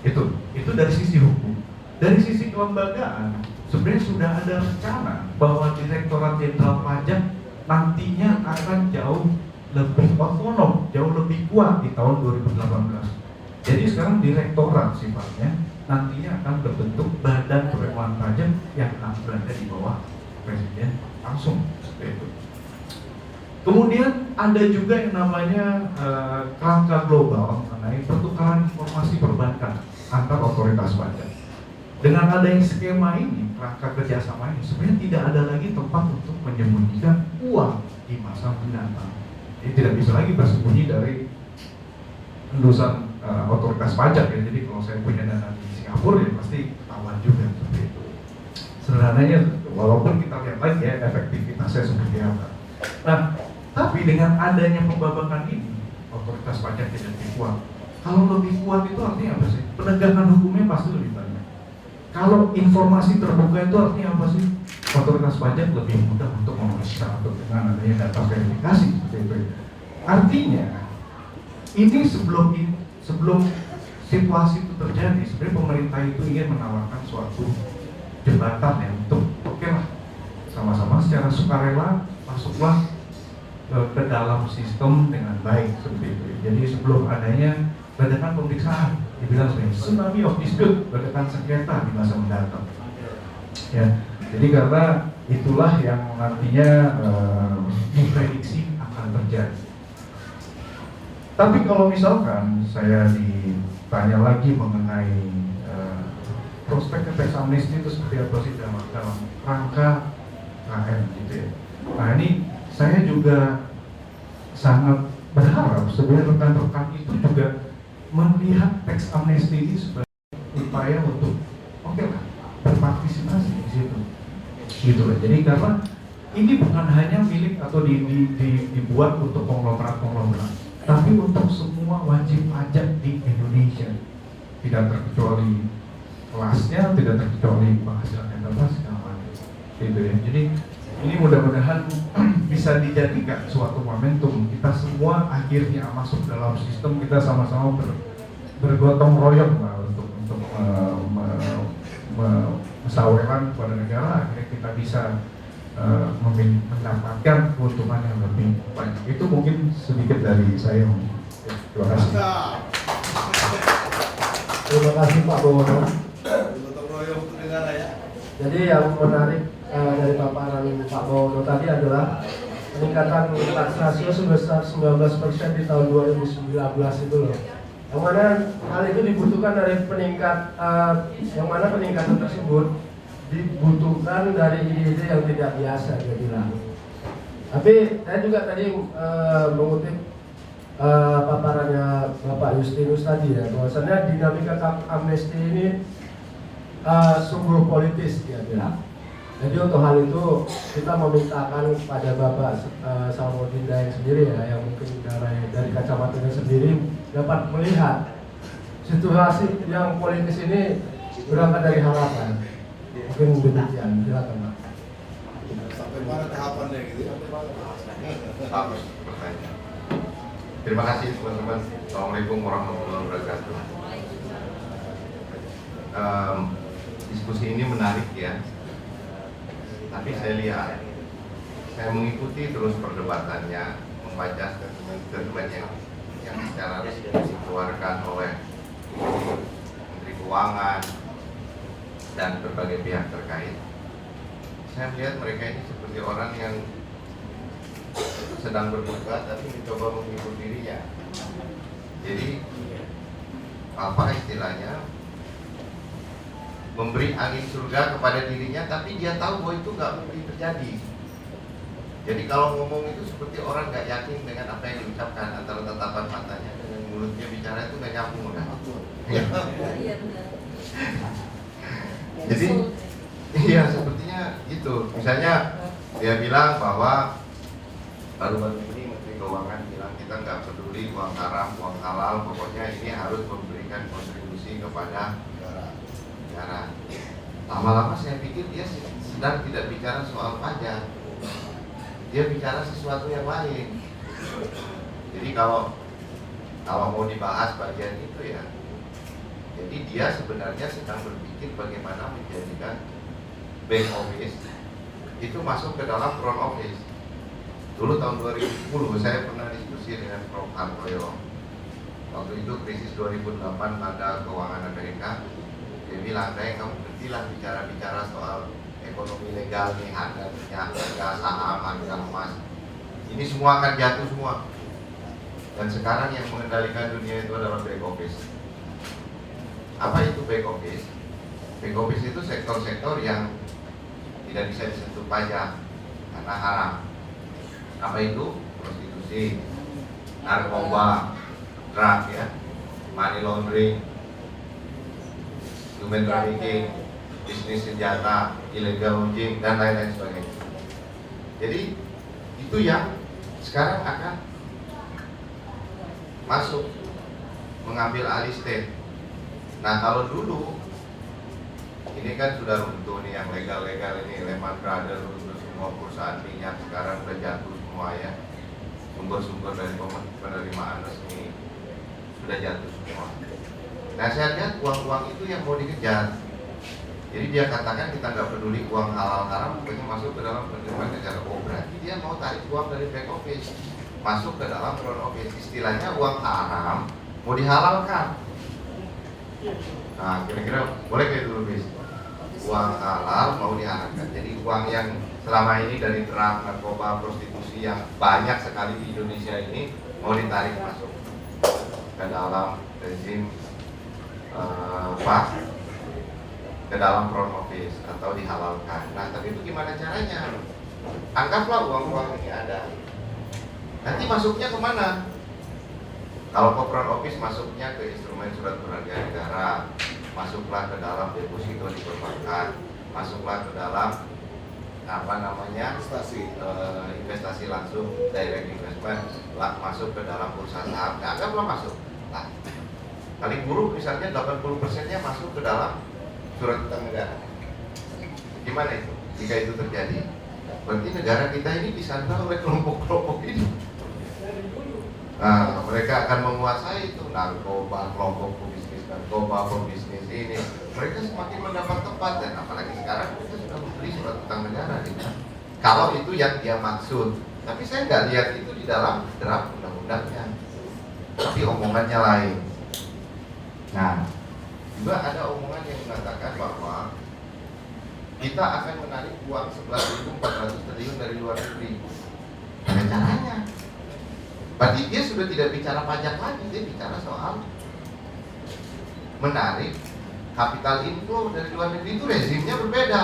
Itu dari sisi hukum. Dari sisi kelembagaan, sebenarnya sudah ada rencana bahwa Direktorat Jenderal Pajak nantinya akan jauh lebih otonom, jauh lebih kuat di tahun 2018. Jadi sekarang direktorat sifatnya nantinya akan berbentuk badan pengelolaan pajak yang akan berada di bawah presiden langsung seperti itu. Kemudian ada juga yang namanya kerangka global mengenai pertukaran informasi perbankan antar otoritas pajak. Dengan adanya skema ini, kerangka kerjasama ini sebenarnya tidak ada lagi tempat untuk menyembunyikan uang di masa mendatang. Jadi tidak bisa lagi bersembunyi dari endosan otoritas pajak ya. Jadi kalau saya punya dana di Singapura ya pasti ketahuan juga seperti itu. Sederhananya walaupun kita lihat lagi ya efektivitasnya seperti apa. Nah, tapi dengan adanya pembabakan ini otoritas pajak tidak lebih kuat. Kalau lebih kuat itu artinya apa sih? Penegakan hukumnya pasti lebih banyak. Kalau informasi terbuka itu artinya apa sih? Otoritas pajak lebih mudah untuk memeriksa atau dengan adanya data verifikasi seperti itu. Artinya ini sebelum situasi itu terjadi, sebenarnya pemerintah itu ingin menawarkan suatu jembatan ya untuk lah sama-sama secara sukarela masuklah ke dalam sistem dengan baik seperti itu. Jadi sebelum adanya ledakan pemeriksaan, dibilang sebagai tsunami of dispute, ledakan sengketa di masa mendatang. Ya, jadi karena itulah yang nantinya diprediksi akan terjadi. Tapi kalau misalkan saya ditanya lagi mengenai prospek tax amnesty itu seperti apa sih dalam rangka KM gitu ya. Nah ini saya juga sangat berharap sebenarnya rekan-rekan itu juga melihat tax amnesty ini sebagai upaya untuk lah berpartisipasi di situ. Gitu lah. Jadi karena ini bukan hanya milik atau dibuat untuk konglomerat-konglomerat, tapi untuk semua wajib pajak di Indonesia, tidak terkecuali kelasnya, tidak terkecuali penghasilan yang dapat segala macam, gitu ya. Jadi ini mudah-mudahan bisa dijadikan suatu momentum kita semua akhirnya masuk dalam sistem, kita sama-sama bergotong royong lah untuk mesaweran kepada negara, akhirnya kita bisa mendapatkan keuntungan yang lebih banyak. Itu mungkin sedikit dari saya. Terima kasih. Terima kasih Pak Bowono. Jadi yang menarik dari paparan Pak Bowono tadi adalah peningkatan tax rasio sebesar 19% di tahun 2019 itu loh. Yang mana hal itu dibutuhkan dari yang mana peningkatan tersebut dibutuhkan dari ide-ide yang tidak biasa dia bilang. Tapi saya juga tadi mengutip paparannya Bapak Justinus tadi ya, bahwasannya dinamika amnesti ini sungguh politis dia bilang. Jadi untuk hal itu kita memintakan kepada Bapak Salahuddin Daeng sendiri ya, yang mungkin dari kacamatanya sendiri dapat melihat situasi yang politis ini berangkat dari harapan. Mungkin demikian, silakan Pak. Sampai mana tahapannya gitu? Bagus pertanyaan. Terima kasih teman-teman. Assalamualaikum warahmatullahi wabarakatuh. Diskusi ini menarik ya. Tapi saya lihat, saya mengikuti terus perdebatannya, membaca statement-statement yang secara resmi dikeluarkan oleh Menteri Keuangan dan berbagai pihak terkait. Saya melihat mereka ini seperti orang yang sedang berduka tapi mencoba menghibur dirinya. Jadi apa istilahnya, memberi angin surga kepada dirinya tapi dia tahu bahwa itu nggak mungkin terjadi. Jadi kalau ngomong itu seperti orang nggak yakin dengan apa yang diucapkan, antara tatapan matanya dengan mulutnya bicara itu nggak nyambung kan? Jadi iya sepertinya gitu. Misalnya dia bilang bahwa baru-baru ini Menteri Keuangan bilang kita nggak peduli uang haram, uang halal, pokoknya ini harus memberikan kontribusi kepada negara. Lama-lama saya pikir dia sedang tidak bicara soal pajak, dia bicara sesuatu yang lain. Jadi kalau mau dibahas bagian itu ya, jadi dia sebenarnya sedang berpikir bagaimana menjadikan back office itu masuk ke dalam front office. Dulu tahun 2010 saya pernah diskusi dengan Prof. Hartoyo. Waktu itu krisis 2008 pada keuangan Amerika. Dia bilang, kamu berhentilah bicara-bicara soal ekonomi legal nih, harga minyak, harga saham, harga emas. Ini semua akan jatuh semua. Dan sekarang yang mengendalikan dunia itu adalah back office. Apa itu back office? Back office itu sektor-sektor yang tidak bisa disentuh pajak karena haram. Apa itu? Prostitusi, narkoba, drug ya, money laundering, human trafficking, bisnis senjata, illegal logging dan lain-lain sebagainya. Jadi itu yang sekarang akan masuk mengambil alih state. Nah kalau dulu ini kan sudah runtuh nih yang legal-legal ini, Lehman Brothers, runtuh semua perusahaan minyak sekarang sudah jatuh semua ya. Sumber-sumber dari penerimaan resmi sudah jatuh semua. Nah saya lihat uang-uang itu yang mau dikejar. Jadi dia katakan kita nggak peduli uang halal haram, pokoknya masuk ke dalam penerimaan negara. Oh berarti dia mau tarik uang dari back office masuk ke dalam front office. Istilahnya uang haram mau dihalalkan. Nah kira-kira boleh kayak dulu bis? Uang halal mau dihalalkan. Jadi uang yang selama ini dari drug, narkoba, prostitusi yang banyak sekali di Indonesia ini mau ditarik masuk ke dalam rezim ke dalam front office atau dihalalkan. Nah tapi itu gimana caranya? Anggaplah uang-uang ini ada. Nanti masuknya kemana? Kalau ke front office masuknya ke instrumen surat berharga negara, masuklah ke dalam deposito di perbankan, masuklah ke dalam investasi langsung, direct investment, masuk ke dalam bursa saham. Nah, anggaplah masuk. Nah, paling buruk misalnya 80%-nya masuk ke dalam surat utang negara. Gimana itu? Jika itu terjadi, berarti negara kita ini disandra oleh kelompok-kelompok ini. Nah, mereka akan menguasai itu narkoba, kelompok pebisnis narkoba, pebisnis ini. Mereka semakin mendapat tempat dan apalagi sekarang mereka sudah membeli surat utang negara. Gitu. Kalau itu yang dia maksud, tapi saya nggak lihat itu di dalam draft undang-undangnya. Tapi omongannya lain. Nah, juga ada omongan yang mengatakan bahwa kita akan menarik uang 11.400 triliun dari luar negeri. Ada caranya. Berarti dia sudah tidak bicara pajak lagi, dia bicara soal menarik capital inflow dari luar negeri. Itu rezimnya berbeda.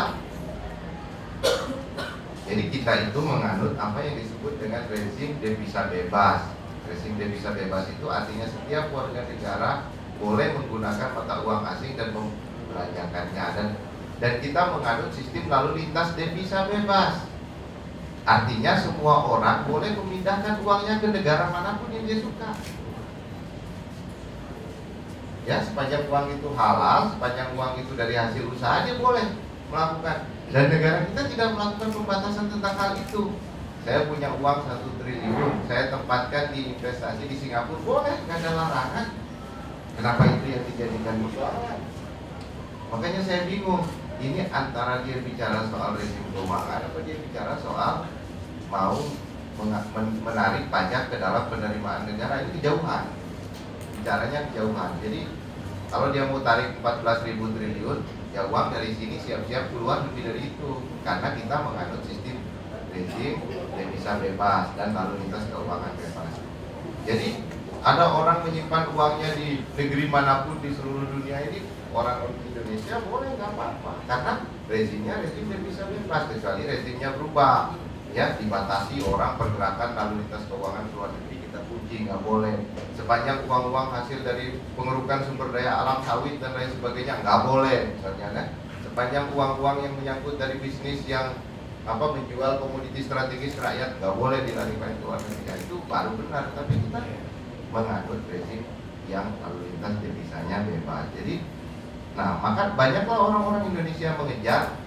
Jadi kita itu menganut apa yang disebut dengan rezim devisa bebas. Rezim devisa bebas itu artinya setiap warga negara boleh menggunakan mata uang asing dan membelanjakannya, dan kita menganut sistem lalu lintas devisa bebas. Artinya semua orang boleh memindahkan uangnya ke negara manapun yang dia suka. Ya, sepanjang uang itu halal, sepanjang uang itu dari hasil usaha, dia boleh melakukan. Dan negara kita tidak melakukan pembatasan tentang hal itu. Saya punya uang 1 triliun, saya tempatkan di investasi di Singapura, boleh, nggak ada larangan. Kenapa itu yang dijadikan persoalan? Makanya saya bingung, ini antara dia bicara soal rezim keuangan atau dia bicara soal mau menarik pajak ke dalam penerimaan negara. Ini kejauhan, bicaranya kejauhan. Jadi kalau dia mau tarik 14.000 triliun, ya uang dari sini siap-siap keluar lebih dari itu, karena kita menganut sistem rezim devisa bebas dan lalu lintas keuangan bebas. Jadi ada orang menyimpan uangnya di negeri manapun di seluruh dunia ini, orang Indonesia boleh, nggak apa-apa, karena rezimnya rezim devisa bebas, kecuali rezimnya berubah, ya, dibatasi orang pergerakan lalu lintas keuangan luar negeri, kita kunci, nggak boleh. Sepanjang uang-uang hasil dari pengerukan sumber daya alam sawit dan lain sebagainya nggak boleh, misalnya kan. Sepanjang uang-uang yang menyangkut dari bisnis yang menjual komoditi strategis rakyat nggak boleh dilarikan ke luar negeri, itu baru benar. Tapi kita menganut rezim yang lalu lintas devisanya bebas. Jadi, nah maka banyaklah orang-orang Indonesia mengejar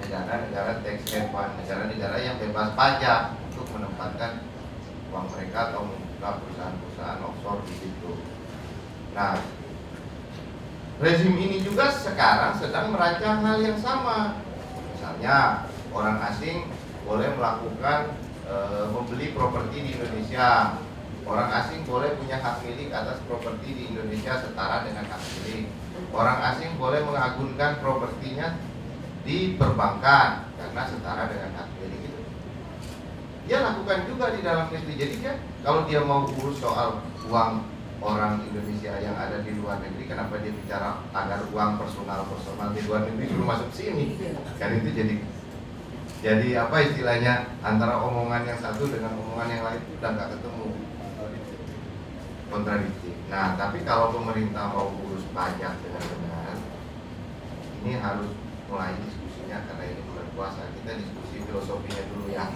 negara-negara tax haven, negara-negara yang bebas pajak untuk menempatkan uang mereka atau membuka perusahaan-perusahaan offshore di situ. Nah, rezim ini juga sekarang sedang merancang hal yang sama. Misalnya orang asing boleh melakukan membeli properti di Indonesia. Orang asing boleh punya hak milik atas properti di Indonesia setara dengan hak milik. Orang asing boleh mengagunkan propertinya di perbankan karena setara dengan hak milik itu. Dia lakukan juga di dalam negeri. Jadi kan kalau dia mau urus soal uang orang Indonesia yang ada di luar negeri, kenapa dia bicara agar uang personal di luar negeri belum masuk sini? Kan itu jadi apa istilahnya, antara omongan yang satu dengan omongan yang lain itu udah nggak ketemu, kontradiksi. Nah, tapi kalau pemerintah mau urus pajak dengan benar, ini harus mulai diskusinya, karena ini bulan puasa, kita diskusi filosofinya dulu ya.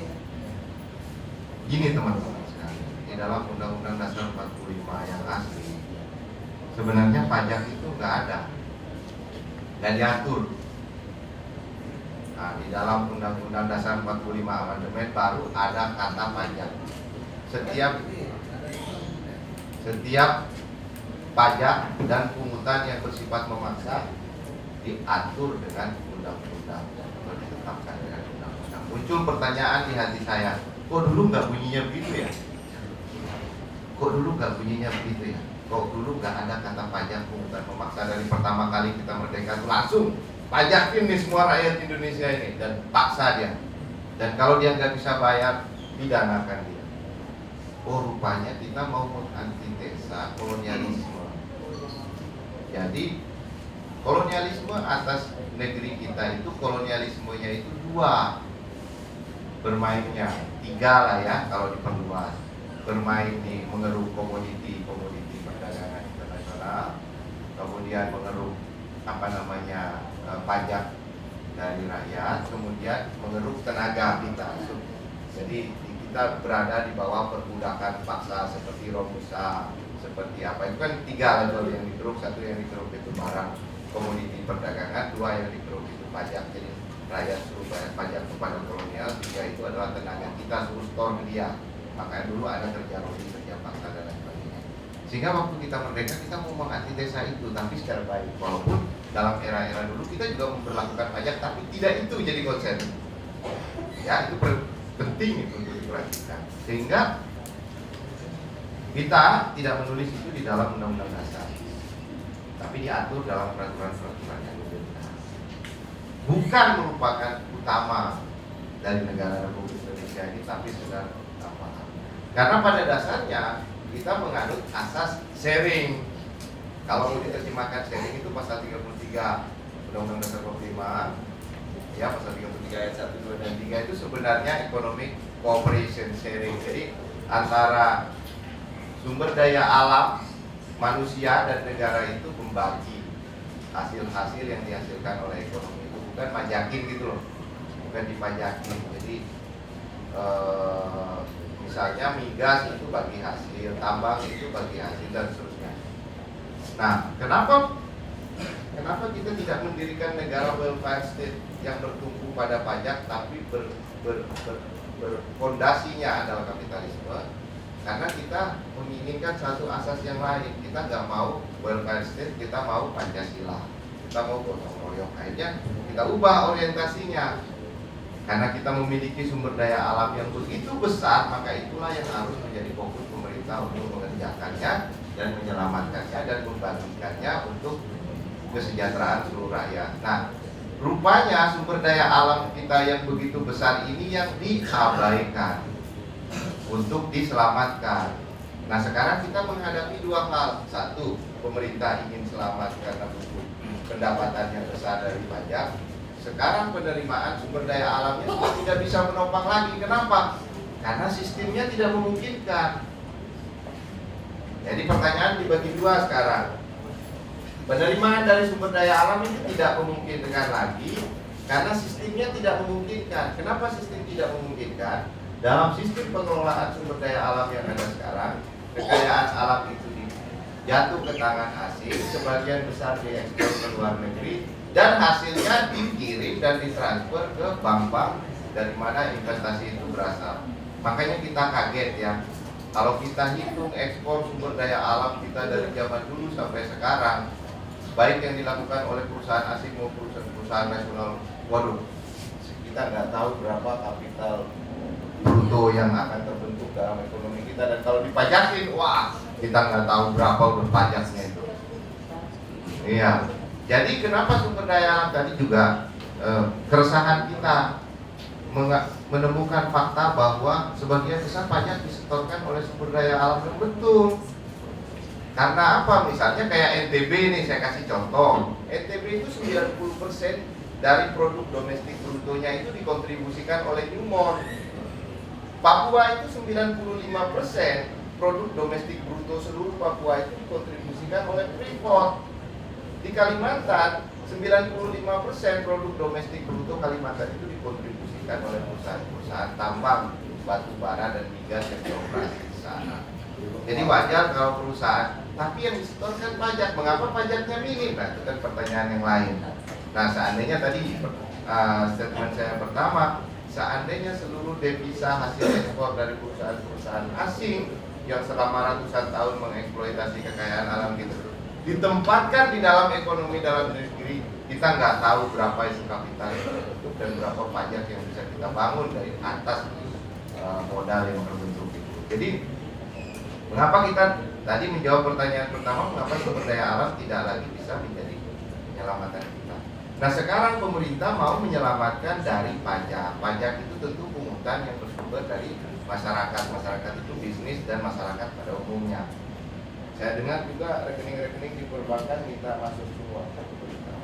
Gini teman-teman sekalian, di dalam Undang-Undang Dasar 45 yang asli, sebenarnya pajak itu nggak ada, nggak diatur. Nah, di dalam Undang-Undang Dasar 45 amandemen baru ada kata pajak. Setiap pajak dan pungutan yang bersifat memaksa diatur dengan undang-undang atau ditetapkan dengan undang-undang. Muncul pertanyaan di hati saya, kok dulu nggak bunyinya begitu ya? Kok dulu nggak bunyinya begitu ya? Kok dulu nggak ada kata pajak pungutan memaksa? Dari pertama kali kita merdeka langsung pajakin nih semua rakyat Indonesia ini dan paksa dia. Dan kalau dia nggak bisa bayar, pidanakan dia. Oh, rupanya kita mau mengantitesa kolonialisme. Jadi kolonialisme atas negeri kita itu, kolonialismenya itu dua bermainnya, tiga lah ya kalau diperluas. Bermain di mengeruk komoditi perdagangan internasional, kemudian mengeruk pajak dari rakyat, kemudian mengeruk tenaga kita. Jadi kita berada di bawah perbudakan paksa seperti Romusa, seperti apa itu kan tiga level yang dikeruk. Satu yang dikeruk itu barang komoditi perdagangan, dua yang dikeruk itu pajak. Jadi rakyat suruh bayar pajak kepada kolonial, tiga itu adalah tenaga kita suruh store ke dia. Makanya dulu ada kerja lobby, kerja paksa dan lain sebagainya. Sehingga waktu kita merdeka kita mau mengantitesa itu, tapi secara baik. Walaupun dalam era-era dulu kita juga memperlakukan pajak, tapi tidak itu jadi konsen. Ya, itu penting itu untuk diperhatikan. Sehingga kita tidak menulis itu di dalam undang-undang dasar, tapi diatur dalam peraturan-peraturan yang berbeda. Bukan merupakan utama dari negara Republik Indonesia ini, tapi sudah utama. Karena pada dasarnya kita menganut asas sharing. Kalau mau diterjemahkan sharing itu pasal 33 Undang-Undang Dasar 45, ya pasal 33 ayat 1, 2, dan 3 itu sebenarnya economic cooperation sharing. Jadi antara sumber daya alam, manusia dan negara itu membagi hasil-hasil yang dihasilkan oleh ekonomi itu, bukan pajakin gitu loh, bukan dipajakin. Jadi misalnya migas itu bagi hasil, tambang itu bagi hasil dan seterusnya. Nah, kenapa kita tidak mendirikan negara welfare state yang bertumpu pada pajak tapi berfondasinya adalah kapitalisme, karena kita menginginkan satu asas yang lain. Kita nggak mau welfare state, kita mau Pancasila, kita mau gotong royong. Akhirnya kita ubah orientasinya, karena kita memiliki sumber daya alam yang begitu besar, maka itulah yang harus menjadi fokus pemerintah untuk mengerjakannya dan menyelamatkannya dan membagikannya untuk kesejahteraan seluruh rakyat. Nah, rupanya sumber daya alam kita yang begitu besar ini yang diabaikan untuk diselamatkan. Nah, sekarang kita menghadapi dua hal. Satu, pemerintah ingin selamat karena pendapatannya besar dari pajak. Sekarang penerimaan sumber daya alamnya sudah tidak bisa menopang lagi. Kenapa? Karena sistemnya tidak memungkinkan. Jadi pertanyaan dibagi dua sekarang. Penerimaan dari sumber daya alam itu tidak memungkinkan lagi karena sistemnya tidak memungkinkan. Kenapa sistem tidak memungkinkan? Dalam sistem pengelolaan sumber daya alam yang ada sekarang, kekayaan alam itu jatuh ke tangan asing, sebagian besar diekspor ke luar negeri, dan hasilnya dikirim dan ditransfer ke bank-bank dari mana investasi itu berasal. Makanya kita kaget ya, kalau kita hitung ekspor sumber daya alam kita dari zaman dulu sampai sekarang, baik yang dilakukan oleh perusahaan asing maupun perusahaan nasional, waduh, kita nggak tahu berapa kapital bruto yang akan terbentuk dalam ekonomi kita, dan kalau dipajakin, wah, kita nggak tahu berapa udah pajaknya itu. Iya. Jadi kenapa sumber daya alam tadi juga keresahan kita menemukan fakta bahwa sebagian besar pajak disetorkan oleh sumber daya alam yang betul. Karena apa? Misalnya kayak NTB nih, saya kasih contoh. NTB itu 90% dari produk domestik brutonya itu dikontribusikan oleh Newmont. Papua itu 95% produk domestik bruto seluruh Papua itu dikontribusikan oleh Freeport. Di Kalimantan 95% produk domestik bruto Kalimantan itu dikontribusikan oleh perusahaan-perusahaan tambang, batu bara dan migas yang beroperasi di sana. Jadi wajar kalau perusahaan, tapi yang disetorkan pajak, mengapa pajaknya minim? Nah, itu kan pertanyaan yang lain. Nah, seandainya tadi statement saya pertama, seandainya seluruh devisa hasil ekspor dari perusahaan-perusahaan asing yang selama ratusan tahun mengeksploitasi kekayaan alam kita ditempatkan di dalam ekonomi dalam negeri, kita nggak tahu berapa isi kapital yang terbentuk dan berapa pajak yang bisa kita bangun dari atas modal yang terbentuk itu. Jadi mengapa kita tadi menjawab pertanyaan pertama, mengapa sumber daya alam tidak lagi bisa menjadi penyelamatan kita? Nah, sekarang pemerintah mau menyelamatkan dari pajak. Pajak itu tentu pungutan yang bersumber dari masyarakat. Masyarakat itu bisnis dan masyarakat pada umumnya. Saya dengar juga rekening-rekening di perbankan minta masuk semua,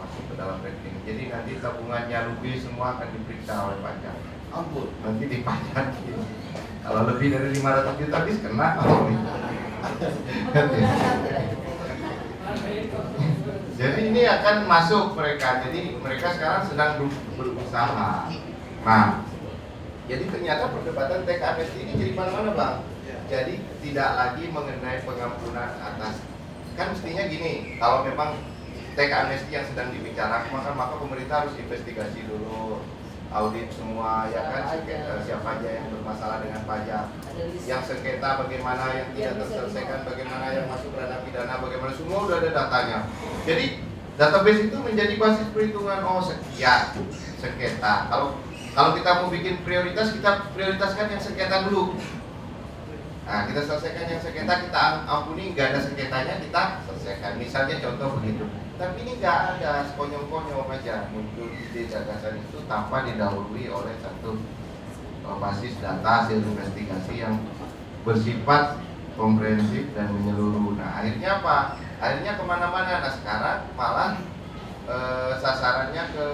masuk ke dalam rekening. Jadi nanti tabungannya lebih semua akan diperiksa oleh pajak. Ampun, nanti dipajak. Kalau lebih dari 500 juta habis kena. Jadi ini akan masuk mereka. Jadi mereka sekarang sedang berusaha. Nah, jadi ternyata perdebatan teks amnesti ini jadi mana-mana, Bang. Jadi tidak lagi mengenai pengampunan atas, kan mestinya gini, kalau memang teks amnesti yang sedang dibicarakan, maka pemerintah harus investigasi dulu, audit semua, ya kan, siapa aja yang bermasalah dengan pajak, yang sengketa bagaimana, yang tidak terselesaikan bagaimana, yang masuk ranah pidana bagaimana, semua udah ada datanya. Jadi database itu menjadi basis perhitungan, oh sekian sengketa. Kalau kita mau bikin prioritas, kita prioritaskan yang sengketa dulu. Nah, kita selesaikan yang sengketa, kita ampuni, nggak ada sengketanya kita selesaikan. Misalnya contoh begitu. Tapi ini nggak ada, sekonyong-konyong aja muncul ide gagasan itu tanpa didahului oleh satu basis data hasil investigasi yang bersifat komprehensif dan menyeluruh. Nah, akhirnya apa? Akhirnya kemana-mana. Nah, sekarang malah sasarannya ke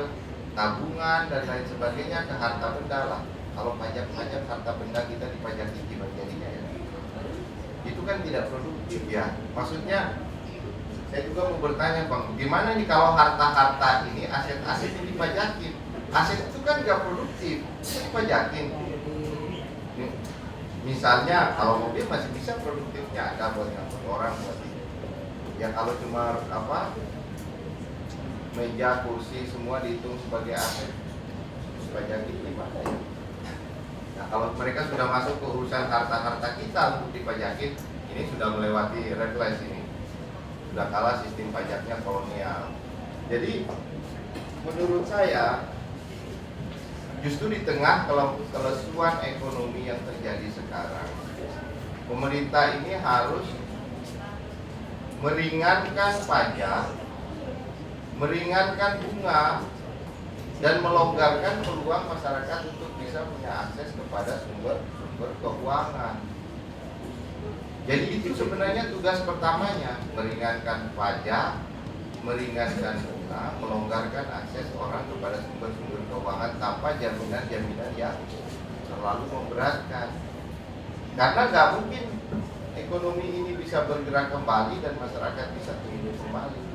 tabungan dan lain sebagainya, ke harta benda lah. Kalau pajak-pajak harta benda kita dipajaki gimana jadinya ya? Itu kan tidak produktif ya. Maksudnya saya juga mau bertanya, Bang, gimana nih kalau harta-harta ini, aset-aset ini dipajakin? Aset itu kan nggak produktif, itu dipajakin. Misalnya kalau mobil masih bisa produktifnya, ada buat ngangkut orang, buat ini. Ya kalau cuma meja, kursi semua dihitung sebagai aset, dipajakin gimana ya? Nah, kalau mereka sudah masuk ke urusan harta-harta kita untuk dipajakin, ini sudah melewati red flag ini. Sudah kalah sistem pajaknya kolonial. Jadi menurut saya justru di tengah kelesuan ekonomi yang terjadi sekarang, pemerintah ini harus meringankan pajak, meringankan bunga, dan melonggarkan peluang masyarakat untuk bisa punya akses kepada sumber keuangan. Jadi itu sebenarnya tugas pertamanya, meringankan pajak, meringankan bunga, melonggarkan akses orang kepada sumber-sumber keuangan tanpa jaminan-jaminan yang terlalu memberatkan. Karena nggak mungkin ekonomi ini bisa bergerak kembali dan masyarakat bisa tumbuh kembali.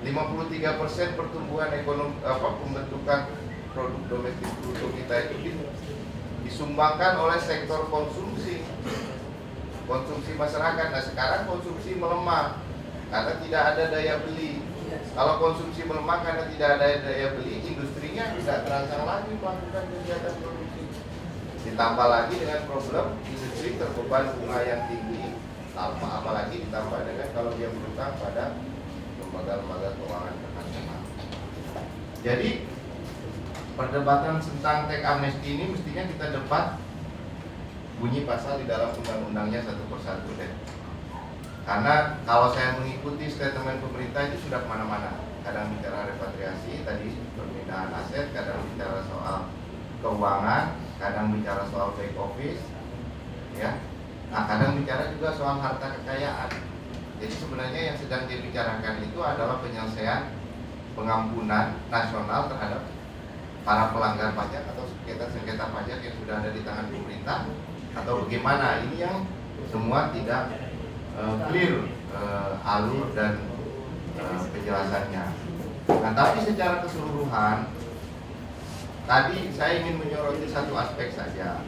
53% pertumbuhan ekonomi pembentukan produk domestik bruto kita itu disumbangkan oleh sektor konsumsi masyarakat. Nah, sekarang konsumsi melemah karena tidak ada daya beli. Kalau konsumsi melemah karena tidak ada daya beli, industrinya tidak terangsang lagi melakukan kegiatan produksi. Ditambah lagi dengan problem industri terbeban bunga yang tinggi, apalagi ditambah dengan kalau dia berutang pada lembaga-lembaga keuangan internasional. Jadi perdebatan tentang teks amnesti ini mestinya kita debat bunyi pasal di dalam undang-undangnya satu persatu deh. Karena kalau saya mengikuti statement pemerintah itu sudah kemana-mana. Kadang bicara repatriasi, tadi perpindahan aset, kadang bicara soal keuangan, kadang bicara soal back office, ya. Nah, kadang bicara juga soal harta kekayaan. Jadi sebenarnya yang sedang dibicarakan itu adalah penyelesaian pengampunan nasional terhadap para pelanggar pajak atau sengketa pajak yang sudah ada di tangan pemerintah, atau bagaimana. Ini yang semua tidak clear alur dan penjelasannya. Nah, tapi secara keseluruhan tadi saya ingin menyoroti satu aspek saja.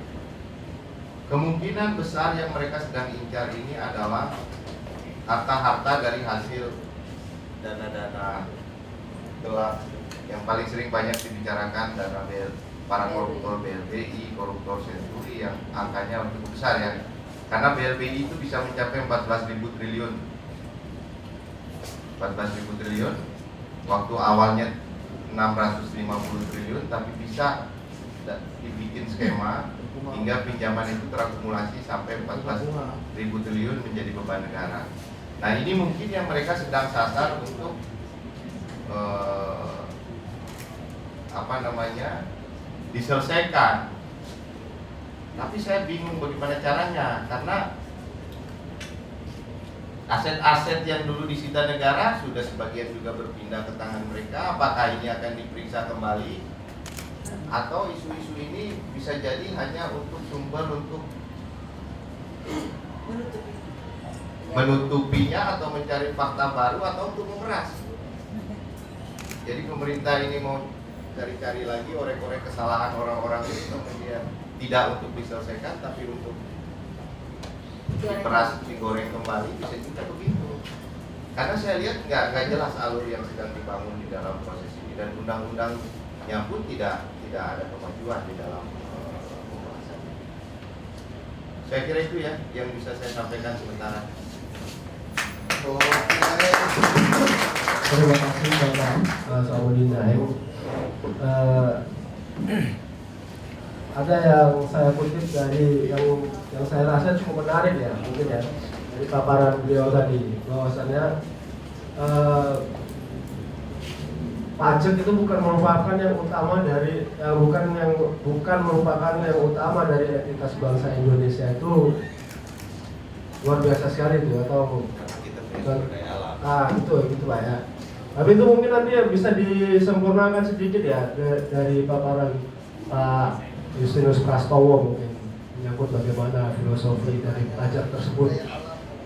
Kemungkinan besar yang mereka sedang incar ini adalah harta-harta dari hasil dana-dana gelap yang paling sering banyak dibicarakan, dana para koruptor BLBI, koruptor Senturi yang angkanya cukup besar ya. Karena BLBI itu bisa mencapai 14.000 triliun. 14.000 triliun, waktu awalnya 650 triliun, tapi bisa dibikin skema hingga pinjaman itu terakumulasi sampai 14.000 triliun menjadi beban negara. Nah, ini mungkin yang mereka sedang sasar untuk diselesaikan. Tapi saya bingung bagaimana caranya, karena aset-aset yang dulu disita negara sudah sebagian juga berpindah ke tangan mereka. Apakah ini akan diperiksa kembali, atau isu-isu ini bisa jadi hanya untuk sumber untuk menutupinya atau mencari fakta baru atau untuk memeras. Jadi pemerintah ini mau cari-cari lagi, orek-orek kesalahan orang-orang itu, kemudian tidak untuk diselesaikan tapi untuk diperas, digoreng kembali, bisa juga begitu. Karena saya lihat nggak jelas alur yang sedang dibangun di dalam proses ini, dan undang-undangnya pun tidak ada kemajuan di dalam pembahasan. Saya kira itu ya yang bisa saya sampaikan sementara. Terima kasih Bapak Salahuddin Naim. Ada yang saya kutip dari yang saya rasa cukup menarik ya, mungkin ya, dari paparan beliau tadi, bahwasannya pajak itu bukan merupakan yang utama dari bukan merupakan yang utama dari entitas bangsa Indonesia. Itu luar biasa sekali itu, atau gitu Pak ya. Tapi itu mungkin nanti bisa disempurnakan sedikit ya dari paparan Pak Justinus Prastowo, mungkin menyangkut bagaimana filosofi dari pajak tersebut.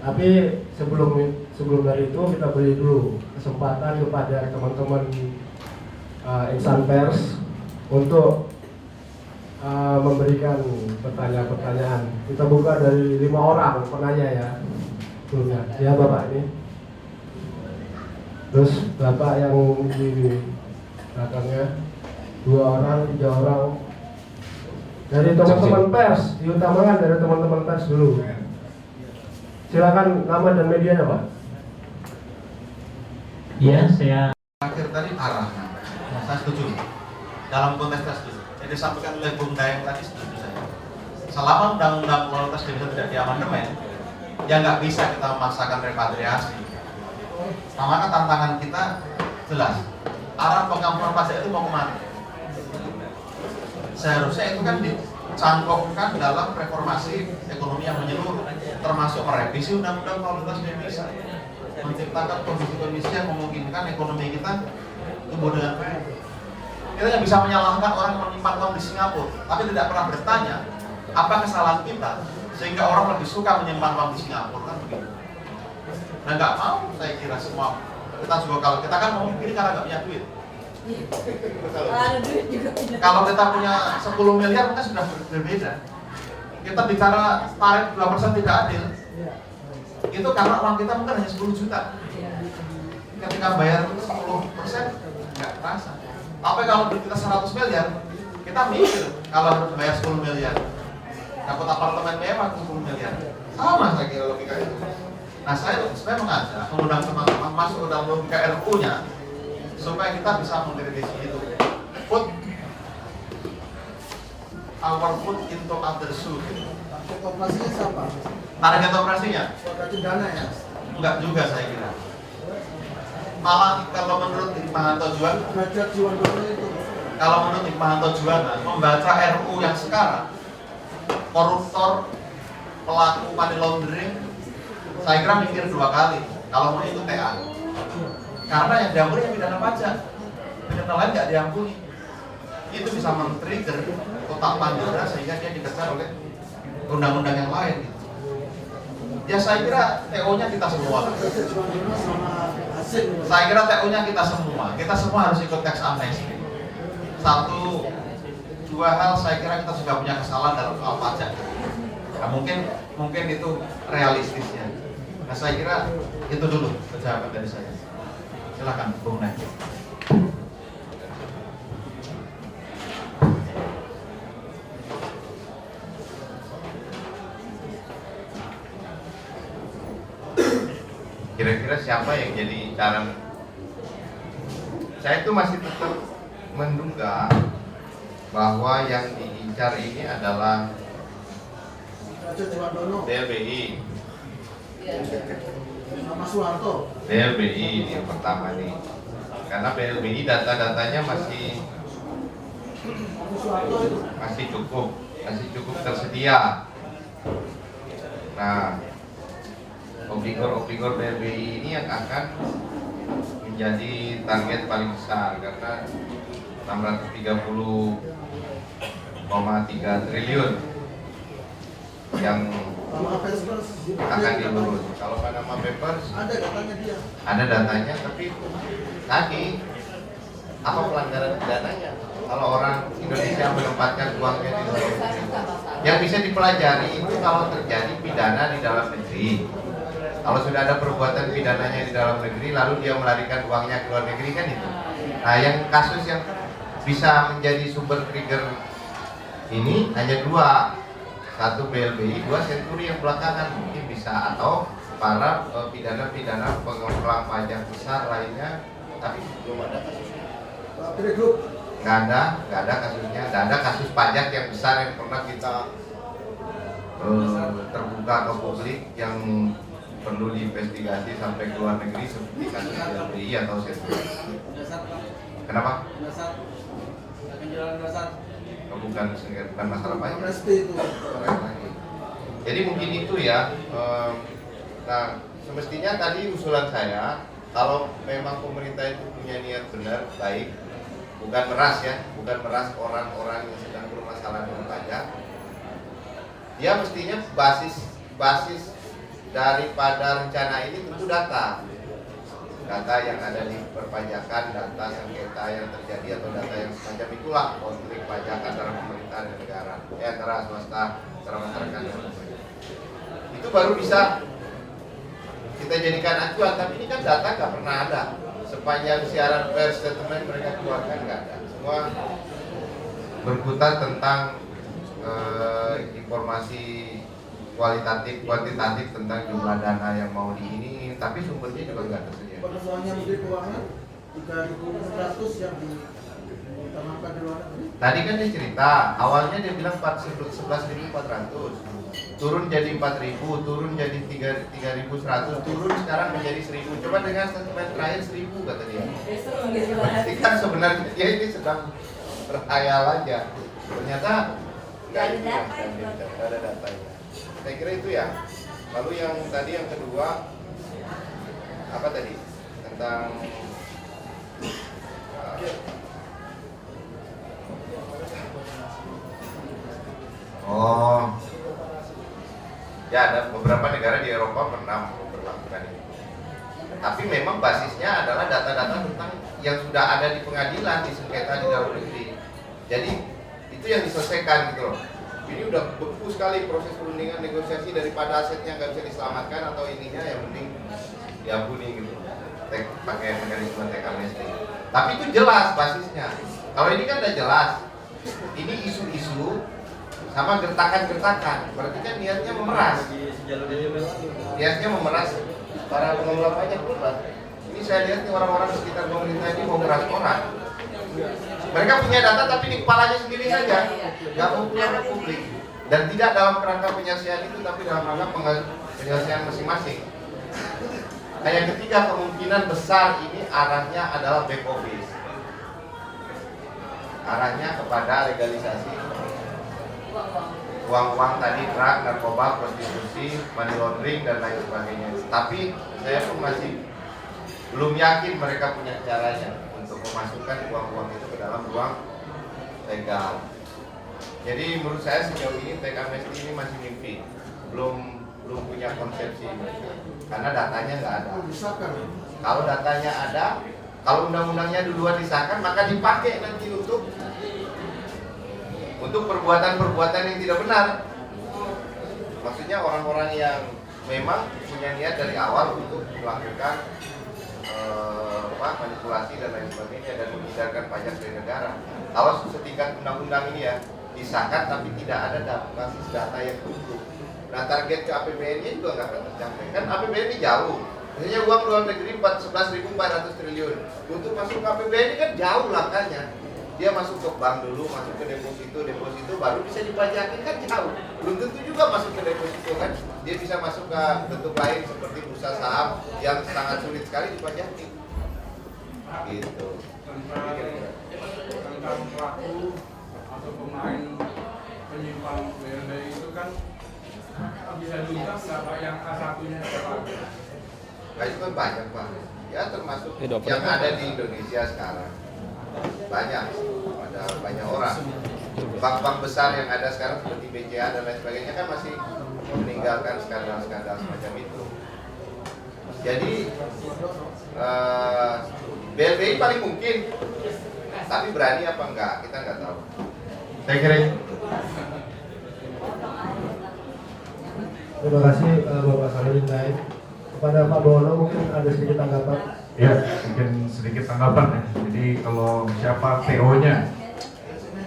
Tapi sebelum dari itu kita beri dulu kesempatan kepada teman-teman insan pers untuk memberikan pertanyaan-pertanyaan. Kita buka dari 5 orang penanya ya. Sebelumnya, ya Bapak ini. Terus Bapak yang di belakangnya, 2 orang, 3 orang. Dari teman-teman pers, diutamakan dari teman-teman pers dulu. Silakan nama dan medianya, Pak. Ya, saya Akhir tadi arah. Saya setuju. Dalam konteks saya setuju. Jadi disampaikan oleh Bung Dayang tadi setuju saya. Selama undang-undang lalu lintas desa tidak diamandemen, ya nggak bisa kita memaksakan repatriasi. Nah, maka tantangan kita jelas. Arah pengampunan pajak itu mau kemana? Seharusnya itu kan dicangkokkan dalam reformasi ekonomi yang menyeluruh, termasuk merevisi undang-undang lalu lintas desa, menciptakan kondisi-kondisi yang memungkinkan ekonomi kita tumbuh dengan baik. Kita yang bisa menyalahkan orang yang menyimpan uang di Singapura, tapi tidak pernah bertanya apa kesalahan kita sehingga orang lebih suka menyimpan uang di Singapura, kan begitu. Nah, nggak mau saya kira semua kita juga, kalau kita kan mau begini karena nggak punya duit. Kalau kita punya 10 miliar maka sudah berbeda. Kita bicara tarif 2% tidak adil. Itu karena uang kita mungkin hanya 10 juta. Ketika bayar 10% nggak terasa. Tapi kalau duit kita 100 miliar, kita mikir kalau harus bayar 10 miliar. Dapat apartemen mewah 10 miliar. Sama saya kira logika itu. Nah, saya mengajak mengundang teman-teman masuk ke dalam logika RU-nya supaya kita bisa mengkritisi itu. Put our foot into other shoe. Target operasinya siapa? Target operasinya? Berarti dana ya? Enggak juga saya kira. Malah kalau menurut Hikmahanto Juwana, Derajat Juwana itu. kalau menurut Hikmahanto Juwana membaca RU yang sekarang, koruptor, pelaku money laundering, saya kira mikir 2 kali kalau mau ikut TA. Karena yang diampuni yang pidana pajak, pidana lain nggak diampuni. Itu bisa men-trigger kotak Pandora sehingga dia dikejar oleh undang-undang yang lain. Ya saya kira TO-nya kita semua. Saya kira TO-nya kita semua harus ikut tax amnesty. 1, 2 hal saya kira kita juga punya kesalahan dalam soal pajak. Nah, mungkin itu realistisnya. Nah, saya kira itu dulu jawaban dari saya. Silakan Bung Nay. Kira-kira siapa yang jadi calon? Saya itu masih tetap menduga bahwa yang diincar ini adalah Derajat Juwana. DLBI. Nama Soeharto. DLBI ini yang pertama nih. Karena BLBI data-datanya masih Soeharto itu. masih cukup tersedia. Nah, obligor BLBI ini yang akan menjadi target paling besar karena 630,3 triliun yang Nama Papers. akan diurus. Kalau Panama Papers Ada katanya dia. ada datanya, tapi tadi apa pelanggaran pidananya? Kalau orang Indonesia menempatkan uangnya di luar negeri, yang bisa dipelajari itu kalau terjadi pidana di dalam negeri. Kalau sudah ada perbuatan pidananya di dalam negeri, lalu dia melarikan uangnya ke luar negeri, kan itu. Nah, yang kasus yang bisa menjadi sumber trigger ini hanya 2. 1 BLBI, 2 Senturi yang belakangan mungkin bisa, atau para pidana-pidana pengemplang pajak besar lainnya, tapi belum ada kasusnya. Grup. Nggak ada kasusnya. Nggak ada kasus pajak yang besar yang pernah kita terbuka ke publik yang perlu diinvestigasi sampai ke luar negeri seperti kasus BLBI atau Senturi. Kenapa? Bukan masalah pajak. Amnesty itu. Jadi mungkin itu ya. Nah, semestinya tadi usulan saya, kalau memang pemerintah itu punya niat benar, baik, bukan meras orang-orang yang sedang bermasalah dengan pajak, dia mestinya basis daripada rencana ini tentu data yang ada di perpajakan, data sengketa yang terjadi atau data yang semacam itulah konflik pajak antara pemerintah dan negara, antara swasta, antara masyarakat dan pemerintah. Itu baru bisa kita jadikan acuan, tapi ini kan data nggak pernah ada. Sepanjang siaran pers statement mereka keluarkan nggak ada. Semua berkutat tentang informasi kualitatif kuantitatif tentang jumlah dana yang mau di ini, tapi sumbernya juga nggak tersedia. Persoalannya Menteri Keuangan 3.600 yang diutamakan di luar negeri. Tadi kan dia cerita, awalnya dia bilang 11.400, turun jadi 4.000, turun jadi 3.100, turun sekarang menjadi 1.000. Coba dengan statement terakhir 1.000 kata dia. Berarti kan sebenarnya dia ini sedang berkhayal aja. Ternyata nggak ada datanya. Saya kira itu ya. Lalu yang tadi yang kedua apa tadi tentang ya ada beberapa negara di Eropa pernah memperlakukan itu. Tapi memang basisnya adalah data-data tentang yang sudah ada di pengadilan di sengketa di dalam negeri. Jadi itu yang diselesaikan gitu loh. Ini udah beku sekali proses perundingan negosiasi daripada asetnya nggak bisa diselamatkan atau ininya yang penting diampuni gitu. Pakai mekanisme tax amnesty. Tapi itu jelas basisnya. Kalau ini kan udah jelas. Ini isu-isu sama gertakan-gertakan. Berarti kan niatnya memeras. Niatnya memeras para pengelola pajak pun. Ini saya lihat nih orang-orang sekitar pemerintah ini mau memeras orang. Mereka punya data tapi di kepalanya sendiri saja, nggak mau keluar ke publik. Dan tidak dalam kerangka penyelesaian itu, tapi dalam rangka penyelesaian masing-masing. Nah, yang ketiga, kemungkinan besar ini arahnya adalah back office. Arahnya kepada legalisasi uang-uang tadi, drug, narkoba, prostitusi, money laundering, dan lain sebagainya. Tapi saya pun masih belum yakin mereka punya caranya untuk memasukkan uang-uang itu ke dalam ruang legal. Jadi menurut saya sejauh ini tax amnesty ini masih mimpi, belum punya konsepsi mereka. Karena datanya nggak ada. Kalau datanya ada, kalau undang-undangnya duluan disahkan, maka dipakai nanti untuk perbuatan-perbuatan yang tidak benar. Maksudnya orang-orang yang memang punya niat dari awal untuk melakukan manipulasi dan lain sebagainya dan menghindarkan pajak dari negara. Kalau setingkat undang-undang ini ya disahkan tapi tidak ada basis data yang utuh. Nah, target ke APBN-nya juga nggak akan tercapai. Kan APBN ini jauh. Misalnya uang luar negeri 11.400 triliun. Untuk masuk ke APBN ini kan jauh langkahnya. Dia masuk ke bank dulu, masuk ke deposito baru bisa dipajakin, kan jauh. Belum tentu juga masuk ke deposito kan. Dia bisa masuk ke bentuk lain seperti bursa saham yang sangat sulit sekali dipajaki. Gitu. Tentang pelaku atau pemain penyimpang BLBI itu kan bisa diungkap nggak Pak yang A1-nya siapa? Nah, itu kan banyak Pak. Ya termasuk yang ada di Indonesia sekarang. Banyak, ada banyak orang. Bank-bank besar yang ada sekarang seperti BCA dan lain sebagainya kan masih meninggalkan skandal-skandal semacam itu. Jadi BLBI paling mungkin, tapi berani apa enggak kita nggak tahu. Saya kira itu. Terima kasih Bapak Saluddin Daim. Kepada Pak Bono mungkin ada sedikit tanggapan. Ya, mungkin sedikit tanggapan ya. Jadi kalau siapa TO-nya,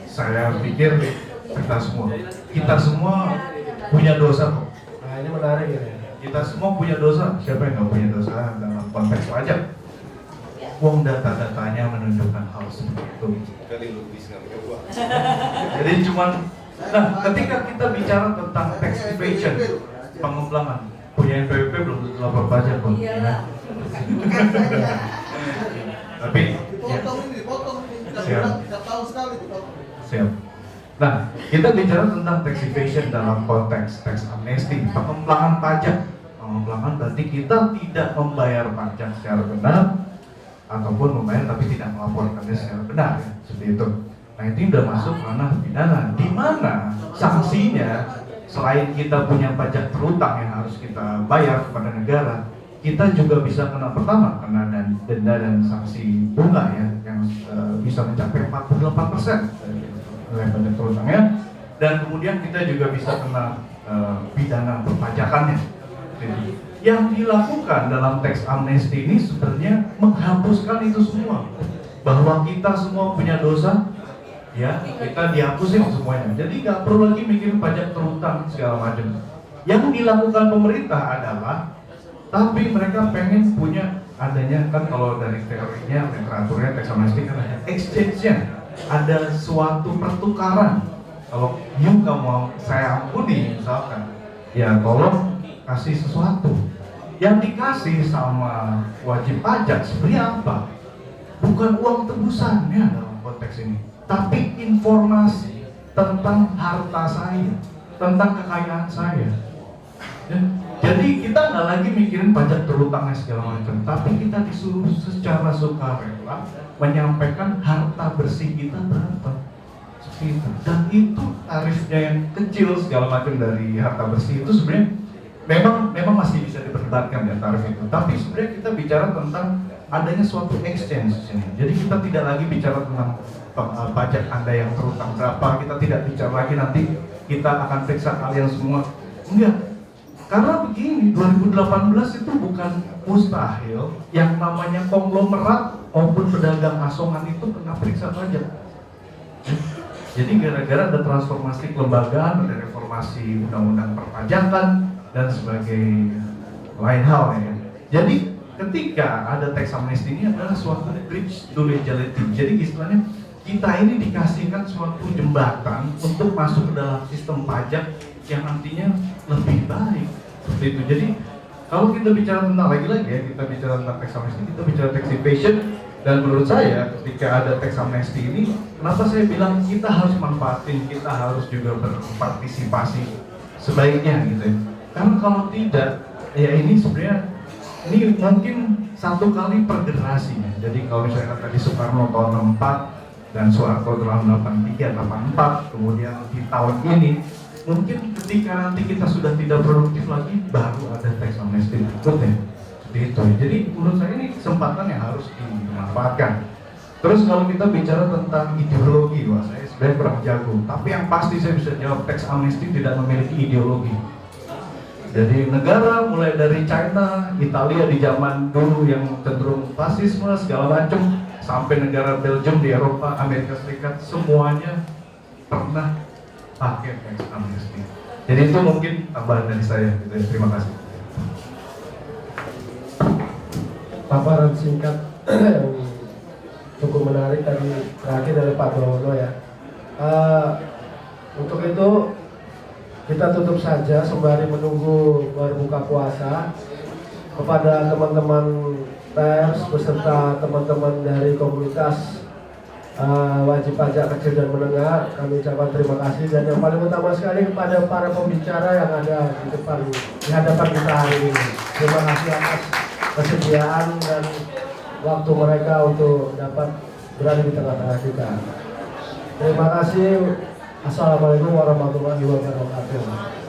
saya pikir kita semua punya dosa kok. Nah, ini menarik ya. Kita semua punya dosa. Siapa yang nggak punya dosa dalam konteks pajak? Uang data-datanya menunjukkan hal seperti itu. Jadi cuman, nah ketika kita bicara tentang tax evasion, pengemplangan, punya NPWP belum tentu lapor pajak kok. Ya. Tapi siap. Siap. Nah, kita bicara tentang tax evasion dalam konteks tax amnesty, pengemplangan pajak. Pengemplangan berarti kita tidak membayar pajak secara benar ataupun membayar tapi tidak melaporkannya secara benar, ya, seperti itu. Nah, itu udah masuk ranah pidana, di mana sanksinya selain kita punya pajak terutang yang harus kita bayar kepada negara, kita juga bisa kena pertama kena denda dan sanksi bunga ya yang bisa mencapai 48% dari pajak terutangnya, dan kemudian kita juga bisa kena pidana perpajakannya. Jadi, yang dilakukan dalam tax amnesty ini sebenarnya menghapuskan itu semua, bahwa kita semua punya dosa, ya kita dihapusin semuanya. Jadi nggak perlu lagi mikirin pajak terutang segala macam. Yang dilakukan pemerintah adalah, tapi mereka pengen punya adanya, kan kalau dari teorinya, literaturnya, tax amnesty kan ada exchange-nya, ada suatu pertukaran. Kalau you nggak mau saya ampuni misalkan, ya tolong kasih sesuatu. Yang dikasih sama wajib pajak sebenarnya apa? Bukan uang tebusannya dalam konteks ini, tapi informasi tentang harta saya, tentang kekayaan saya. Ya. Jadi kita nggak lagi mikirin pajak terutangnya segala macam, tapi kita disuruh secara sukarela menyampaikan harta bersih kita berapa. Seperti itu. Dan itu tarifnya yang kecil segala macam dari harta bersih itu sebenarnya memang masih bisa diperdebatkan ya tarif itu. Tapi sebenarnya kita bicara tentang adanya suatu exchange di sini. Jadi kita tidak lagi bicara tentang pajak Anda yang terutang berapa, kita tidak bicara lagi nanti kita akan periksa kalian semua. Enggak. Karena begini, 2018 itu bukan mustahil yang namanya konglomerat maupun pedagang asongan itu kena periksa pajak. Jadi gara-gara ada transformasi kelembagaan, ada reformasi undang-undang perpajakan dan sebagai lain hal ya. Jadi ketika ada tax amnesty ini adalah suatu bridge to legality. Jadi istilahnya kita ini dikasihkan suatu jembatan untuk masuk ke dalam sistem pajak yang nantinya lebih baik. Seperti itu. Jadi kalau kita bicara tentang lagi-lagi ya, kita bicara tentang tax amnesty, kita bicara tax evasion, dan menurut saya ketika ada tax amnesty ini, kenapa saya bilang kita harus manfaatin, kita harus juga berpartisipasi sebaiknya gitu ya. Karena kalau tidak, ya ini sebenarnya ini mungkin satu kali per generasi ya. Jadi kalau misalnya tadi Soekarno tahun 64 dan Soeharto tahun 83, 84, kemudian di tahun ini mungkin ketika nanti kita sudah tidak produktif lagi baru ada tax amnesty berikutnya. Seperti itu. Jadi menurut saya ini kesempatan yang harus dimanfaatkan. Terus kalau kita bicara tentang ideologi, wah saya sebenarnya kurang jago. Tapi yang pasti saya bisa jawab, tax amnesty tidak memiliki ideologi. Jadi negara mulai dari China, Italia di zaman dulu yang cenderung fasisme segala macam, sampai negara Belgium di Eropa, Amerika Serikat, semuanya pernah pakai tax amnesty. Jadi itu mungkin tambahan dari saya. Gitu. Terima kasih. Paparan singkat yang cukup menarik tadi terakhir dari Pak Bawono ya. Untuk itu kita tutup saja sembari menunggu berbuka puasa. Kepada teman-teman pers beserta teman-teman dari komunitas wajib pajak kecil dan menengah, kami ucapkan terima kasih, dan yang paling utama sekali kepada para pembicara yang ada di hadapan kita hari ini. Terima kasih atas kesediaan dan waktu mereka untuk dapat berada di tengah-tengah kita. Terima kasih. Assalamualaikum warahmatullahi wabarakatuh.